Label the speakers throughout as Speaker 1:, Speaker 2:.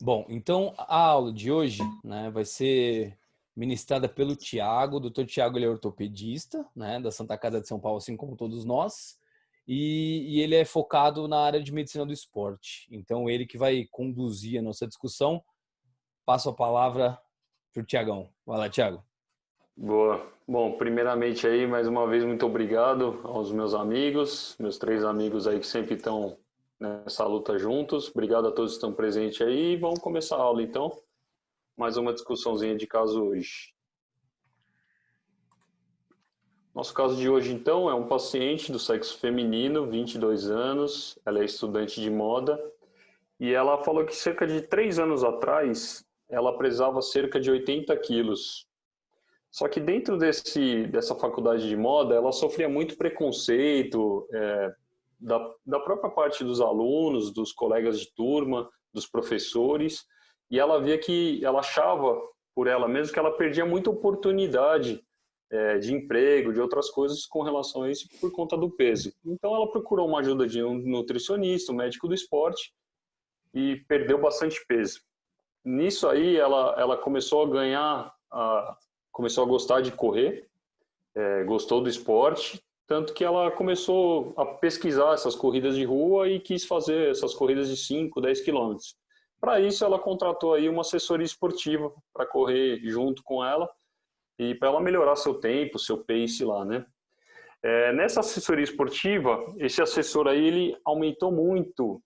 Speaker 1: Bom, então a aula de hoje, né, vai ser ministrada pelo Tiago. O doutor Tiago, ele é ortopedista, né, da Santa Casa de São Paulo, assim como todos nós, e ele é focado na área de medicina do esporte. Então, ele que vai conduzir a nossa discussão. Passo a palavra para o Tiagão. Vai lá, Tiago.
Speaker 2: Boa. Bom, primeiramente aí, mais uma vez, muito obrigado aos meus amigos, meus 3 amigos aí que sempre estão nessa luta juntos. Obrigado a todos que estão presentes aí. Vamos começar a aula, então. Mais uma discussãozinha de caso hoje. Nosso caso de hoje, então, é um paciente do sexo feminino, 22 anos. Ela é estudante de moda. E ela falou que cerca de 3 anos atrás, ela pesava cerca de 80 quilos. Só que dentro dessa faculdade de moda, ela sofria muito preconceito da própria parte dos alunos, dos colegas de turma, dos professores, e ela via que ela achava por ela mesma que ela perdia muita oportunidade de emprego, de outras coisas com relação a isso por conta do peso. Então ela procurou uma ajuda de um nutricionista, um médico do esporte, e perdeu bastante peso. Nisso aí ela começou a ganhar começou a gostar de correr, gostou do esporte, tanto que ela começou a pesquisar essas corridas de rua e quis fazer essas corridas de 5, 10 quilômetros. Para isso, ela contratou aí uma assessoria esportiva para correr junto com ela e para ela melhorar seu tempo, seu pace lá, né? Nessa assessoria esportiva, esse assessor aí, ele aumentou muito,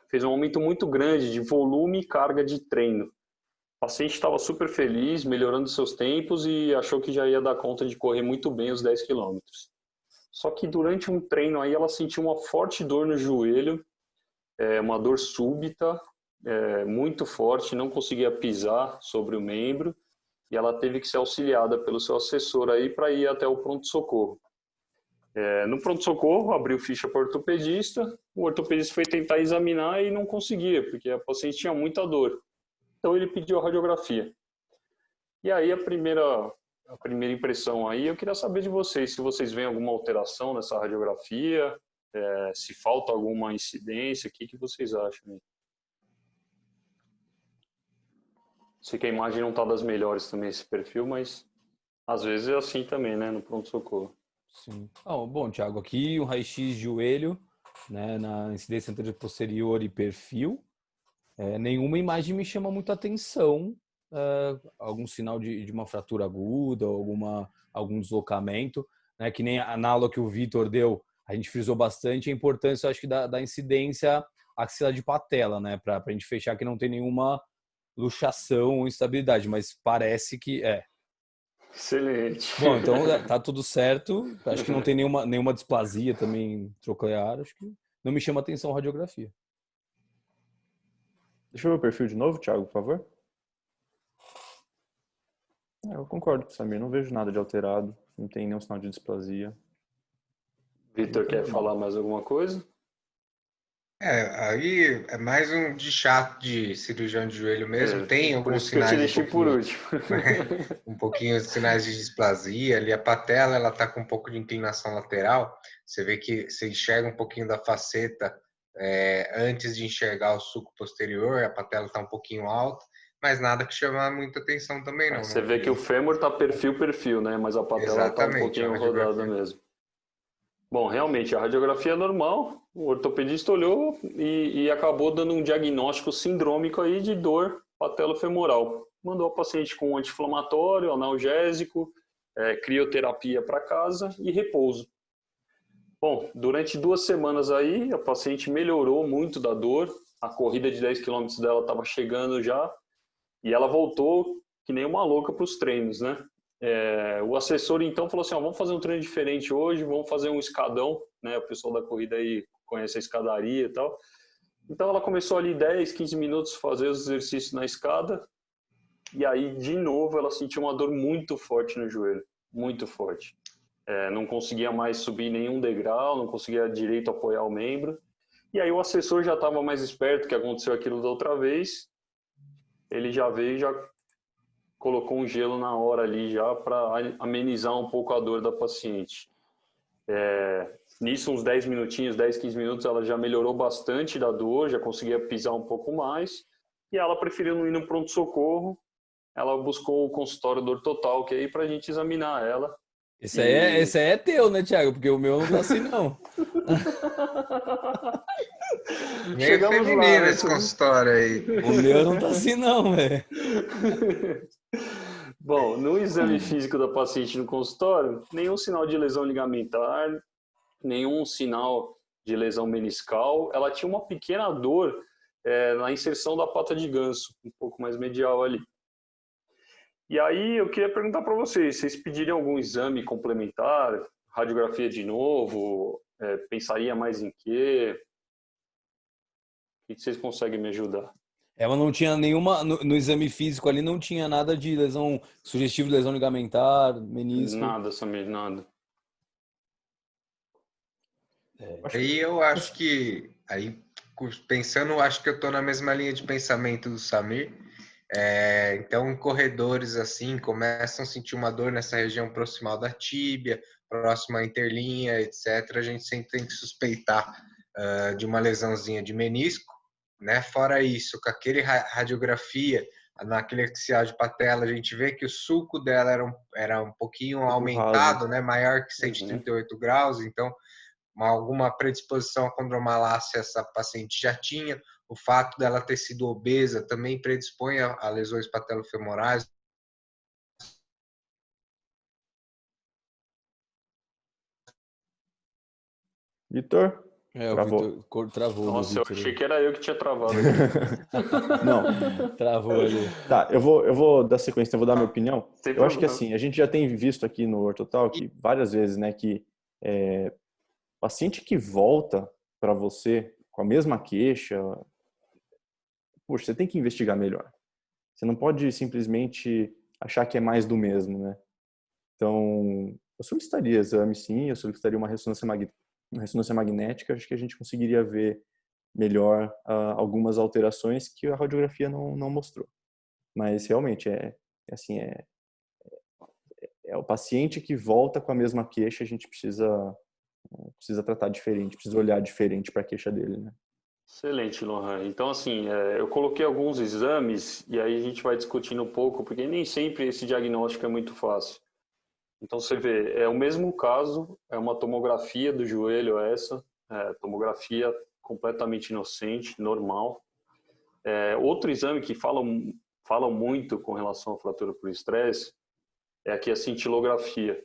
Speaker 2: fez um aumento muito grande de volume e carga de treino. O paciente estava super feliz, melhorando seus tempos e achou que já ia dar conta de correr muito bem os 10 quilômetros. Só que durante um treino aí ela sentiu uma forte dor no joelho, uma dor súbita, muito forte, não conseguia pisar sobre o membro e ela teve que ser auxiliada pelo seu assessor aí para ir até o pronto-socorro. No pronto-socorro, abriu ficha para o ortopedista, o ortopedista foi tentar examinar e não conseguia, porque a paciente tinha muita dor. Então ele pediu a radiografia. E aí a primeira impressão aí, eu queria saber de vocês, se vocês veem alguma alteração nessa radiografia, se falta alguma incidência, o que vocês acham? Sei que a imagem não está das melhores também, esse perfil, mas às vezes é assim também, né, no pronto-socorro.
Speaker 1: Sim. Bom, Tiago, aqui um raio-x de joelho, né, na incidência anterior posterior e perfil. Nenhuma imagem me chama muita atenção, algum sinal de uma fratura aguda, algum deslocamento, né? Que nem na aula que o Vitor deu, a gente frisou bastante a importância, eu acho que da incidência axila de patela, né? Para a gente fechar que não tem nenhuma luxação ou instabilidade, mas parece que é.
Speaker 2: Excelente.
Speaker 1: Bom, então tá tudo certo, acho que não tem nenhuma displasia também troclear, acho que não me chama atenção a radiografia.
Speaker 3: Deixa eu ver o perfil de novo, Thiago, por favor. Eu concordo com o Samir, não vejo nada de alterado, não tem nenhum sinal de displasia.
Speaker 2: Vitor, quer falar mais alguma coisa?
Speaker 4: Aí é mais um de chato de cirurgião de joelho mesmo. Tem
Speaker 2: Por
Speaker 4: alguns
Speaker 2: isso que eu te
Speaker 4: sinais
Speaker 2: deixei por último.
Speaker 4: um pouquinho de sinais de displasia. Ali a patela, ela tá com um pouco de inclinação lateral. Você vê que você enxerga um pouquinho da faceta antes de enxergar o sulco posterior. A patela tá um pouquinho alta, mas nada que chama muita atenção também não.
Speaker 2: Você vê que o fêmur tá perfil, né? Mas a patela tá um pouquinho rodada mesmo. Bom, realmente, a radiografia é normal, o ortopedista olhou e acabou dando um diagnóstico sindrômico aí de dor patelofemoral. Mandou a paciente com um anti-inflamatório, analgésico, crioterapia para casa e repouso. Bom, durante 2 semanas aí, a paciente melhorou muito da dor, a corrida de 10 km dela estava chegando já, e ela voltou que nem uma louca para os treinos, né? O assessor então falou assim, vamos fazer um treino diferente hoje, vamos fazer um escadão, né? O pessoal da corrida aí conhece a escadaria e tal. Então ela começou ali 10, 15 minutos fazer os exercícios na escada e aí de novo ela sentiu uma dor muito forte no joelho, muito forte. Não conseguia mais subir nenhum degrau, não conseguia direito apoiar o membro. E aí o assessor já estava mais esperto, que aconteceu aquilo da outra vez, ele já veio e já colocou um gelo na hora ali já para amenizar um pouco a dor da paciente. Nisso, uns 10 minutinhos, 10, 15 minutos, ela já melhorou bastante da dor, já conseguia pisar um pouco mais. E ela preferiu não ir no pronto-socorro, ela buscou o consultório do Ortotal, que é aí para a gente examinar ela.
Speaker 1: Esse aí é teu, né, Thiago? Porque o meu não tá assim, não.
Speaker 4: Meio
Speaker 2: Chegamos lá,
Speaker 4: feminino
Speaker 2: né?
Speaker 4: esse consultório aí.
Speaker 1: O meu não tá assim, não, velho.
Speaker 2: Bom, no exame físico da paciente no consultório, nenhum sinal de lesão ligamentar, nenhum sinal de lesão meniscal. Ela tinha uma pequena dor na inserção da pata de ganso, um pouco mais medial ali. E aí eu queria perguntar para vocês pediriam algum exame complementar, radiografia de novo, pensaria mais em quê? O que vocês conseguem me ajudar?
Speaker 1: Ela não tinha nenhuma, no exame físico ali não tinha nada de lesão, sugestivo de lesão ligamentar, menisco.
Speaker 2: Nada, Samir, nada.
Speaker 4: Aí eu acho que, aí pensando, acho que eu estou na mesma linha de pensamento do Samir. Então, em corredores assim, começam a sentir uma dor nessa região proximal da tíbia, próxima à interlinha, etc. A gente sempre tem que suspeitar de uma lesãozinha de menisco, né? Fora isso, com aquele radiografia, naquele axial de patela, a gente vê que o sulco dela era um pouquinho aumentado, né? Maior que 138 graus, então alguma predisposição à condromalácia essa paciente já tinha. O fato dela ter sido obesa também predispõe a lesões patelofemorais.
Speaker 3: Vitor?
Speaker 1: O
Speaker 3: Travou.
Speaker 1: Vitor travou.
Speaker 2: Nossa, eu achei que era eu que tinha travado aqui.
Speaker 3: Não.
Speaker 1: Travou ali.
Speaker 3: Tá, eu vou dar sequência, então eu vou dar minha opinião.
Speaker 2: Sem
Speaker 3: Eu acho que
Speaker 2: problema.
Speaker 3: assim, a gente já tem visto aqui no Ortotal que várias vezes, né, que paciente que volta para você com a mesma queixa, poxa, você tem que investigar melhor. Você não pode simplesmente achar que é mais do mesmo, né? Então, eu solicitaria exame, sim, eu solicitaria uma ressonância magnética, acho que a gente conseguiria ver melhor algumas alterações que a radiografia não mostrou. Mas realmente assim, é o paciente que volta com a mesma queixa, a gente precisa tratar diferente, precisa olhar diferente para a queixa dele, né?
Speaker 2: Excelente, Lohan. Então, assim, eu coloquei alguns exames e aí a gente vai discutindo um pouco, porque nem sempre esse diagnóstico é muito fácil. Então, você vê, é o mesmo caso, é uma tomografia do joelho essa, tomografia completamente inocente, normal. Outro exame que falam muito com relação à fratura por estresse é aqui a cintilografia.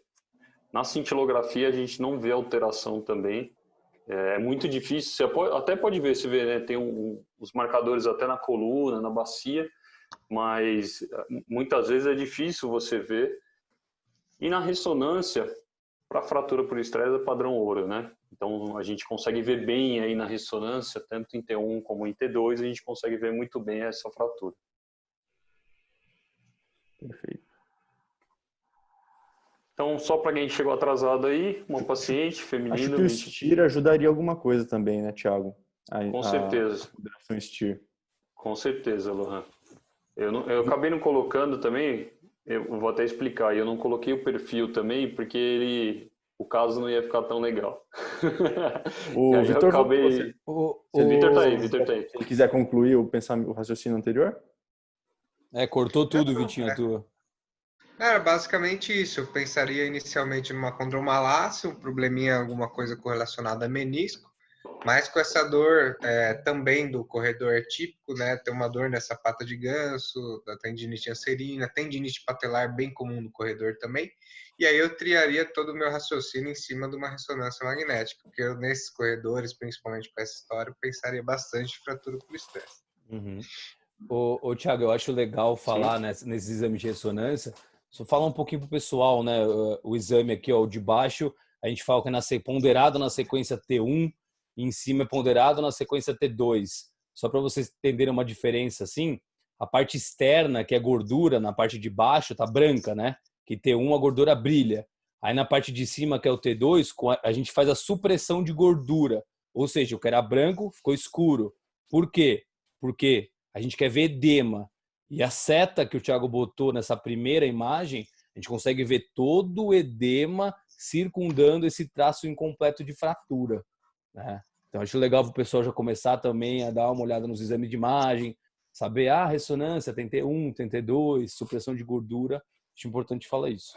Speaker 2: Na cintilografia a gente não vê alteração também. É muito difícil, você até pode ver, você vê, né, tem os marcadores até na coluna, na bacia, mas muitas vezes é difícil você ver. E na ressonância, para fratura por estresse é padrão ouro, né? Então a gente consegue ver bem aí na ressonância, tanto em T1 como em T2, a gente consegue ver muito bem essa fratura.
Speaker 3: Perfeito.
Speaker 2: Então, só para quem chegou atrasado aí, uma paciente feminina...
Speaker 3: Acho que o STIR ajudaria alguma coisa também, né, Thiago?
Speaker 2: Com certeza.
Speaker 3: A moderação STIR.
Speaker 2: Com certeza, Lohan. Eu acabei não colocando também, eu vou até explicar, eu não coloquei o perfil também, porque o caso não ia ficar tão legal.
Speaker 3: O Vitor
Speaker 2: acabei... Vitor tá aí, Vitor tá aí.
Speaker 3: Se ele quiser concluir o raciocínio anterior?
Speaker 1: Cortou tudo, Vitinho, a tua.
Speaker 4: Era basicamente isso. Eu pensaria inicialmente numa condromalácia, um probleminha, alguma coisa correlacionada a menisco, mas com essa dor também do corredor típico, né? Tem uma dor nessa pata de ganso, da tendinite anserina, tendinite patelar bem comum no corredor também. E aí eu triaria todo o meu raciocínio em cima de uma ressonância magnética, porque eu, nesses corredores, principalmente com essa história, eu pensaria bastante em fratura por estresse.
Speaker 1: Uhum. Thiago, eu acho legal falar nesses exames de ressonância, só falar um pouquinho pro pessoal, né? O exame aqui, ó, o de baixo, a gente fala que é ponderado na sequência T1, e em cima é ponderado na sequência T2. Só para vocês entenderem uma diferença, assim, a parte externa, que é gordura, na parte de baixo, tá branca, né? Que T1 a gordura brilha. Aí na parte de cima, que é o T2, a gente faz a supressão de gordura. Ou seja, o que era branco ficou escuro. Por quê? Porque a gente quer ver edema. E a seta que o Thiago botou nessa primeira imagem, a gente consegue ver todo o edema circundando esse traço incompleto de fratura, né? Então, acho legal o pessoal já começar também a dar uma olhada nos exames de imagem, saber, ressonância, tem T1, tem T2, supressão de gordura. Acho importante falar isso.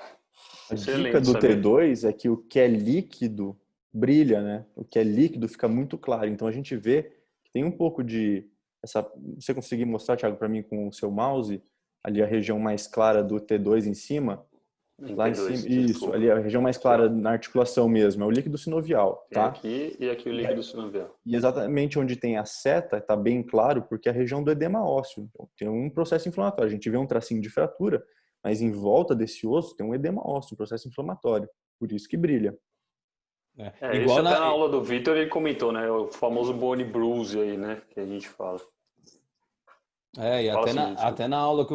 Speaker 3: A dica do T2 é que o que é líquido brilha, né? O que é líquido fica muito claro. Então a gente vê que tem um pouco de você conseguir mostrar, Thiago, para mim com o seu mouse, ali a região mais clara do T2 em cima, lá em cima, isso, ali a região mais clara na articulação mesmo, é o líquido sinovial, tá?
Speaker 2: Aqui e aqui o líquido sinovial.
Speaker 3: E exatamente onde tem a seta está bem claro, porque é a região do edema ósseo. Então, tem um processo inflamatório. A gente vê um tracinho de fratura, mas em volta desse osso tem um edema ósseo, um processo inflamatório. Por isso que brilha.
Speaker 1: Igual
Speaker 2: isso até na aula do Vitor ele comentou, né? O famoso bone bruise aí, né? Que a gente fala.
Speaker 1: E até na aula que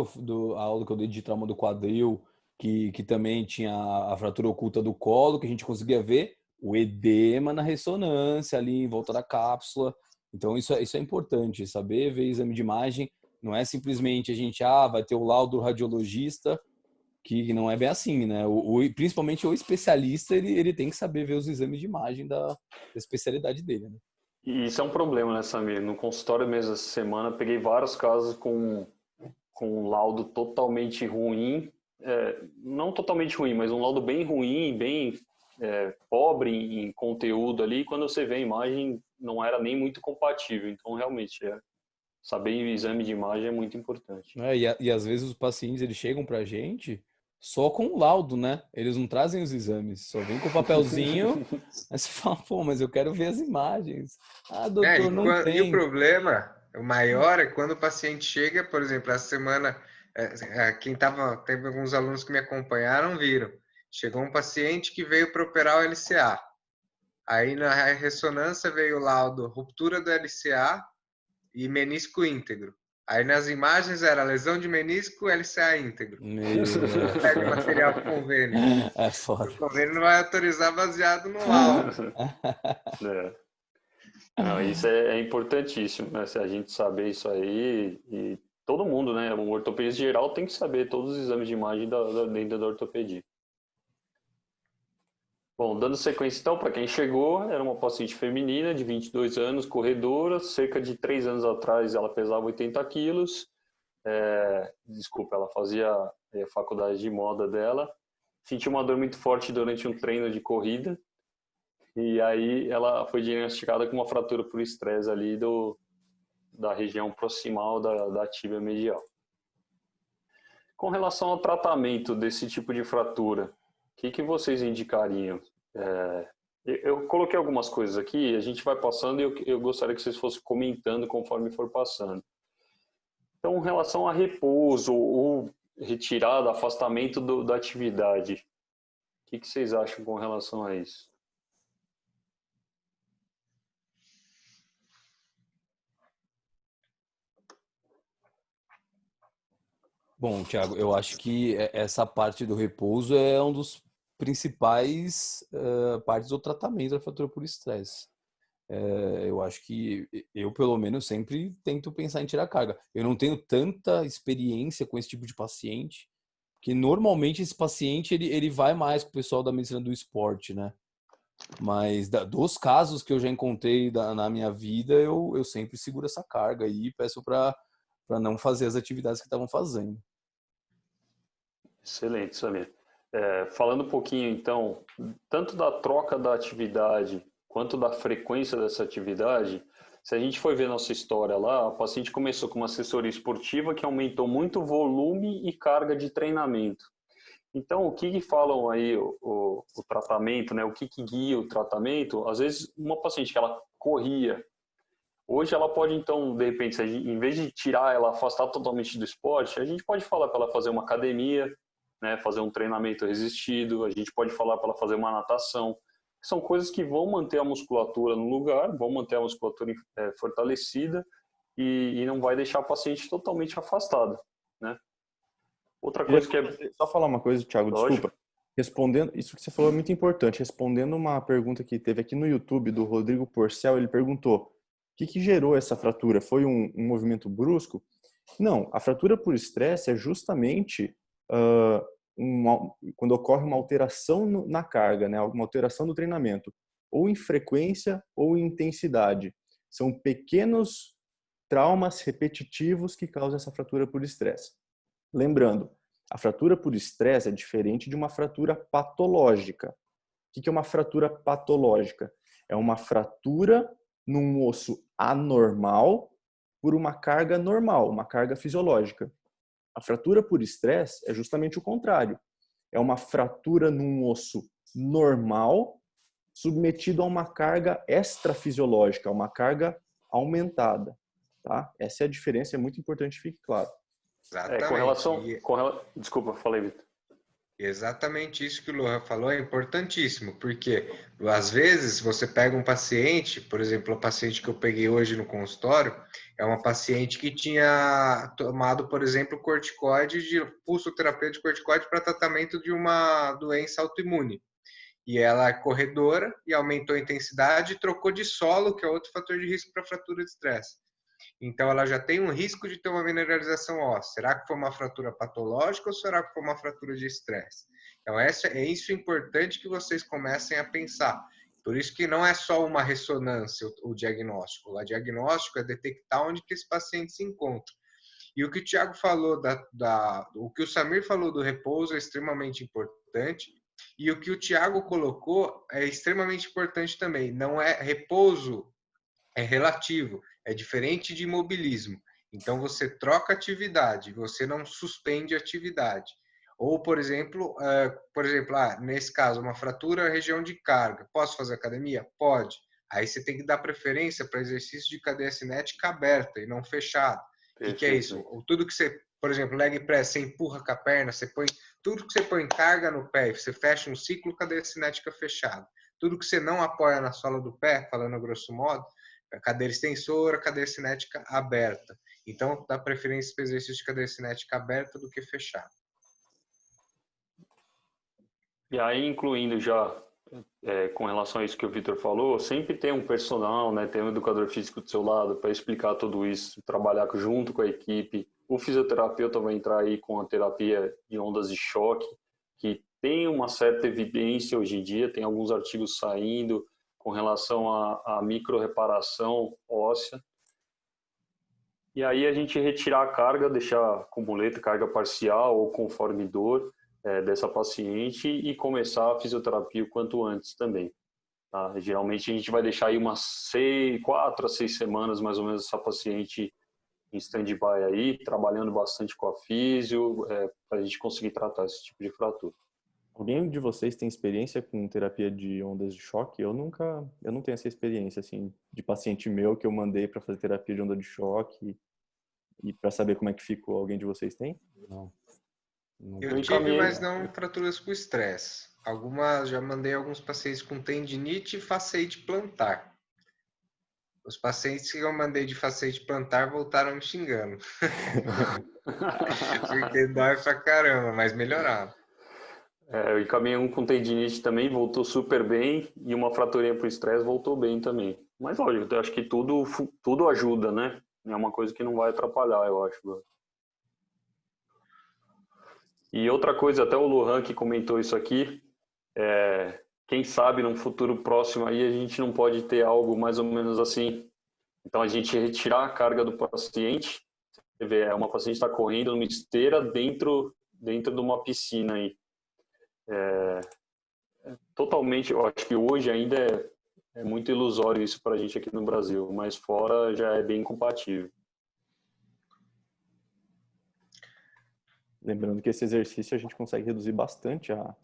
Speaker 1: eu dei de trauma do quadril, que também tinha a fratura oculta do colo, que a gente conseguia ver o edema na ressonância ali em volta da cápsula. Então isso é importante, saber ver exame de imagem. Não é simplesmente a gente, vai ter o laudo do radiologista, que não é bem assim, né? Principalmente o especialista, ele tem que saber ver os exames de imagem da especialidade dele, né?
Speaker 2: E isso é um problema, né, Samir? No consultório mesmo essa semana, peguei vários casos com um laudo totalmente ruim, não totalmente ruim, mas um laudo bem ruim, bem pobre em conteúdo ali, quando você vê a imagem não era nem muito compatível. Então, realmente, saber o exame de imagem é muito importante.
Speaker 1: E às vezes os pacientes eles chegam pra gente só com o laudo, né? Eles não trazem os exames, só vem com o papelzinho. Aí você fala, mas eu quero ver as imagens. Doutor, não tem.
Speaker 4: E o problema, o maior, é quando o paciente chega, por exemplo, essa semana, teve alguns alunos que me acompanharam, viram. Chegou um paciente que veio para operar o LCA. Aí na ressonância veio o laudo ruptura do LCA e menisco íntegro. Aí nas imagens era lesão de menisco, LCA íntegro. Pede material pro convênio.
Speaker 1: É foda.
Speaker 4: O convênio não vai autorizar baseado no laudo.
Speaker 2: Não, isso é importantíssimo, né? Se a gente saber isso aí, e todo mundo, né? O ortopedista geral tem que saber todos os exames de imagem dentro da ortopedia. Bom, dando sequência então, para quem chegou, era uma paciente feminina de 22 anos, corredora, cerca de 3 anos atrás ela pesava 80 quilos, ela fazia a faculdade de moda dela, sentiu uma dor muito forte durante um treino de corrida, e aí ela foi diagnosticada com uma fratura por estresse ali da região proximal da tíbia medial. Com relação ao tratamento desse tipo de fratura, o que vocês indicariam? Eu coloquei algumas coisas aqui, a gente vai passando e eu gostaria que vocês fossem comentando conforme for passando. Então, em relação a repouso ou retirada, afastamento da atividade, o que vocês acham com relação a isso?
Speaker 1: Bom, Thiago, eu acho que essa parte do repouso é um dos principais partes do tratamento da fratura por estresse. Eu acho que eu, pelo menos, sempre tento pensar em tirar carga. Eu não tenho tanta experiência com esse tipo de paciente, que normalmente esse paciente ele vai mais com o pessoal da medicina do esporte, né? Mas dos casos que eu já encontrei na minha vida, eu sempre seguro essa carga aí e peço para não fazer as atividades que estavam fazendo.
Speaker 2: Excelente, Samir. Falando um pouquinho, então, tanto da troca da atividade quanto da frequência dessa atividade, se a gente for ver nossa história lá, o paciente começou com uma assessoria esportiva que aumentou muito o volume e carga de treinamento. Então, o que falam aí o tratamento, né? O que guia o tratamento? Às vezes, uma paciente que ela corria, hoje ela pode, então, de repente, em vez de tirar ela, afastar totalmente do esporte, a gente pode falar para ela fazer uma academia, né, fazer um treinamento resistido, a gente pode falar para ela fazer uma natação. São coisas que vão manter a musculatura no lugar, vão manter a musculatura fortalecida e não vai deixar o paciente totalmente afastado, né? Outra coisa que é...
Speaker 3: Só falar uma coisa, Thiago,
Speaker 2: Lógico.
Speaker 3: desculpa. Respondendo, isso que você falou é muito importante. Respondendo uma pergunta que teve aqui no YouTube do Rodrigo Porcel, ele perguntou: o que gerou essa fratura? Foi um movimento brusco? Não, a fratura por estresse é justamente quando ocorre uma alteração na carga, né? Uma alteração do treinamento, ou em frequência ou em intensidade. São pequenos traumas repetitivos que causam essa fratura por estresse. Lembrando, a fratura por estresse é diferente de uma fratura patológica. O que é uma fratura patológica? É uma fratura num osso anormal por uma carga normal, uma carga fisiológica. A fratura por estresse é justamente o contrário. É uma fratura num osso normal submetido a uma carga extrafisiológica, uma carga aumentada. Tá? Essa é a diferença, é muito importante que fique claro.
Speaker 4: Exatamente.
Speaker 2: Desculpa, falei, Vitor.
Speaker 4: Exatamente isso que o Lohan falou é importantíssimo, porque às vezes você pega um paciente, por exemplo, o paciente que eu peguei hoje no consultório, é uma paciente que tinha tomado, por exemplo, corticoide, pulsoterapia de corticoide para tratamento de uma doença autoimune. E ela é corredora e aumentou a intensidade e trocou de solo, que é outro fator de risco para fratura de estresse. Então, ela já tem um risco de ter uma mineralização óssea. Será que foi uma fratura patológica ou será que foi uma fratura de estresse? Então, é isso importante que vocês comecem a pensar. Por isso que não é só uma ressonância o diagnóstico. O diagnóstico é detectar onde que esse paciente se encontra. E o que o Thiago falou, o que o Samir falou do repouso é extremamente importante. E o que o Thiago colocou é extremamente importante também. Não é repouso, é relativo, é diferente de imobilismo. Então você troca atividade, você não suspende atividade. Ou, por exemplo, nesse caso, uma fratura região de carga. Posso fazer academia? Pode. Aí você tem que dar preferência para exercício de cadeia cinética aberta e não fechada. O que é isso? Tudo que você, por exemplo, leg press, você empurra com a perna, você põe tudo que você põe carga no pé, você fecha um ciclo, cadeia cinética fechada. Tudo que você não apoia na sola do pé, falando a grosso modo, cadeira extensora, cadeia cinética aberta. Então, dá preferência para exercício de cadeia cinética aberta do que fechada.
Speaker 2: E aí, incluindo já, com relação a isso que o Vitor falou, sempre tem um personal, né, tem um educador físico do seu lado para explicar tudo isso, trabalhar junto com a equipe. O fisioterapeuta vai entrar aí com a terapia de ondas de choque, que tem uma certa evidência hoje em dia, tem alguns artigos saindo com relação à micro-reparação óssea. E aí a gente retirar a carga, deixar com muleta, carga parcial ou conforme dor dessa paciente e começar a fisioterapia o quanto antes também. Tá? Geralmente a gente vai deixar aí umas 4 a 6 semanas mais ou menos essa paciente em stand-by aí, trabalhando bastante com a físio, para a gente conseguir tratar esse tipo de fratura.
Speaker 3: Alguém de vocês tem experiência com terapia de ondas de choque? Eu não tenho essa experiência, assim, de paciente meu que eu mandei para fazer terapia de onda de choque e para saber como é que ficou. Alguém de vocês tem?
Speaker 1: Não.
Speaker 4: Eu tive, mas não fraturas por estresse. Já mandei alguns pacientes com tendinite e facete plantar. Os pacientes que eu mandei de facete plantar voltaram me xingando. Porque dói pra caramba, mas melhoraram.
Speaker 2: Eu encaminhei um com tendinite também, voltou super bem, e uma fraturinha por estresse voltou bem também. Mas olha, eu acho que tudo ajuda, né? É uma coisa que não vai atrapalhar, eu acho. E outra coisa, até o Lohan que comentou isso aqui, quem sabe num futuro próximo aí a gente não pode ter algo mais ou menos assim. Então a gente retirar a carga do paciente, você vê, uma paciente está correndo numa esteira dentro de uma piscina aí. Totalmente, eu acho que hoje ainda é muito ilusório isso para a gente aqui no Brasil, mas fora já é bem compatível.
Speaker 3: Lembrando que esse exercício a gente consegue reduzir bastante a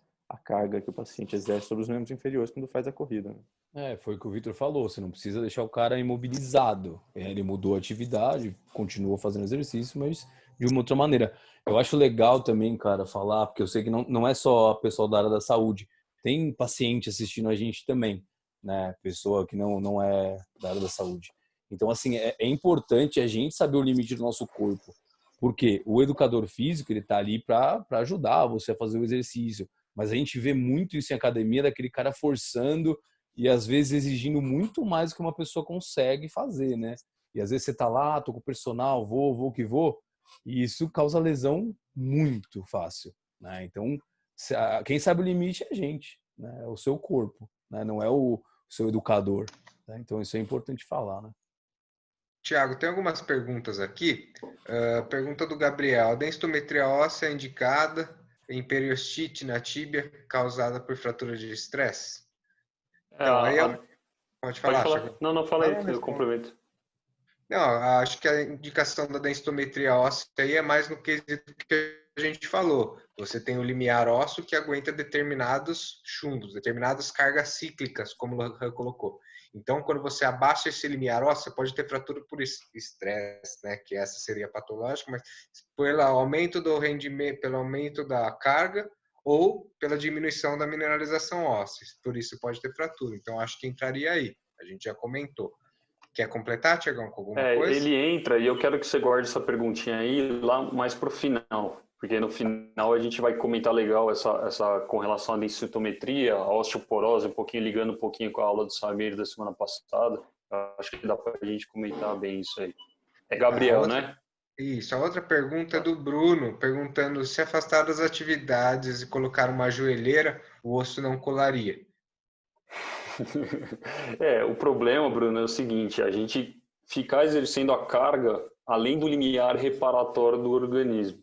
Speaker 3: carga que o paciente exerce sobre os membros inferiores quando faz a corrida. Né?
Speaker 1: Foi o que o Vitor falou, você não precisa deixar o cara imobilizado. Ele mudou a atividade, continuou fazendo exercício, mas de uma outra maneira. Eu acho legal também, cara, falar, porque eu sei que não é só a pessoal da área da saúde, tem paciente assistindo a gente também, né? Pessoa que não é da área da saúde. Então, assim, é importante a gente saber o limite do nosso corpo. Porque o educador físico, ele tá ali para ajudar você a fazer o exercício. Mas a gente vê muito isso em academia, daquele cara forçando e às vezes exigindo muito mais do que uma pessoa consegue fazer, né? E às vezes você tá lá, tô com o personal, vou que vou, e isso causa lesão muito fácil, né? Então, quem sabe o limite é a gente, né? É o seu corpo, né? Não é o seu educador, né? Então isso é importante falar, né?
Speaker 4: Tiago, tem algumas perguntas aqui. Pergunta do Gabriel. A densitometria óssea é indicada em periostite na tíbia causada por fratura de estresse?
Speaker 2: É,
Speaker 4: Então, aí
Speaker 2: a-
Speaker 4: pode
Speaker 2: pode
Speaker 4: falar,
Speaker 2: falar.
Speaker 4: Tiago.
Speaker 2: Não, não, fala
Speaker 4: Não,
Speaker 2: aí,
Speaker 4: não
Speaker 2: eu
Speaker 4: responde.
Speaker 2: complemento.
Speaker 4: Não, acho que a indicação da densitometria óssea aí é mais no quesito que a gente falou. Você tem o limiar ósseo que aguenta determinados chumbos, determinadas cargas cíclicas, como o Lohan colocou. Então, quando você abaixa esse limiar ósseo, você pode ter fratura por estresse, né? Que essa seria patológica, mas pelo aumento do rendimento, pelo aumento da carga ou pela diminuição da mineralização óssea. Por isso pode ter fratura. Então, acho que entraria aí. A gente já comentou. Quer completar, Tiagão, com alguma coisa?
Speaker 2: Ele entra, e eu quero que você guarde essa perguntinha aí lá mais para o final, porque no final a gente vai comentar legal essa com relação à densitometria, a osteoporose, um pouquinho ligando um pouquinho com a aula do Samir da semana passada. Acho que dá para a gente comentar bem isso aí. É Gabriel, né?
Speaker 4: A outra pergunta é do Bruno, perguntando se afastar das atividades e colocar uma joelheira, o osso não colaria.
Speaker 2: O problema, Bruno, é o seguinte, a gente ficar exercendo a carga além do limiar reparatório do organismo.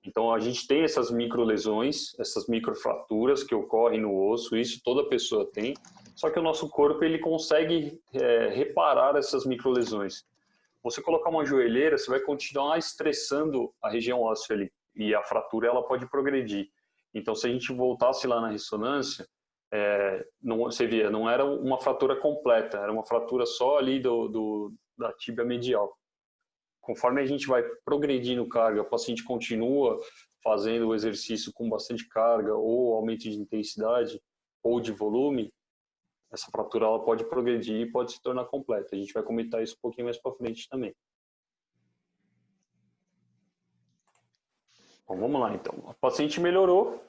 Speaker 2: Então, a gente tem essas microlesões, essas microfraturas que ocorrem no osso, isso toda pessoa tem, só que o nosso corpo ele consegue reparar essas microlesões. Você colocar uma joelheira, você vai continuar estressando a região óssea ali, e a fratura ela pode progredir. Então, se a gente voltasse lá na ressonância, não, você via, não era uma fratura completa, era uma fratura só ali da tíbia medial. Conforme a gente vai progredindo carga, o paciente continua fazendo o exercício com bastante carga, ou aumento de intensidade, ou de volume, essa fratura ela pode progredir e pode se tornar completa. A gente vai comentar isso um pouquinho mais para frente também. Bom, vamos lá então. A paciente melhorou.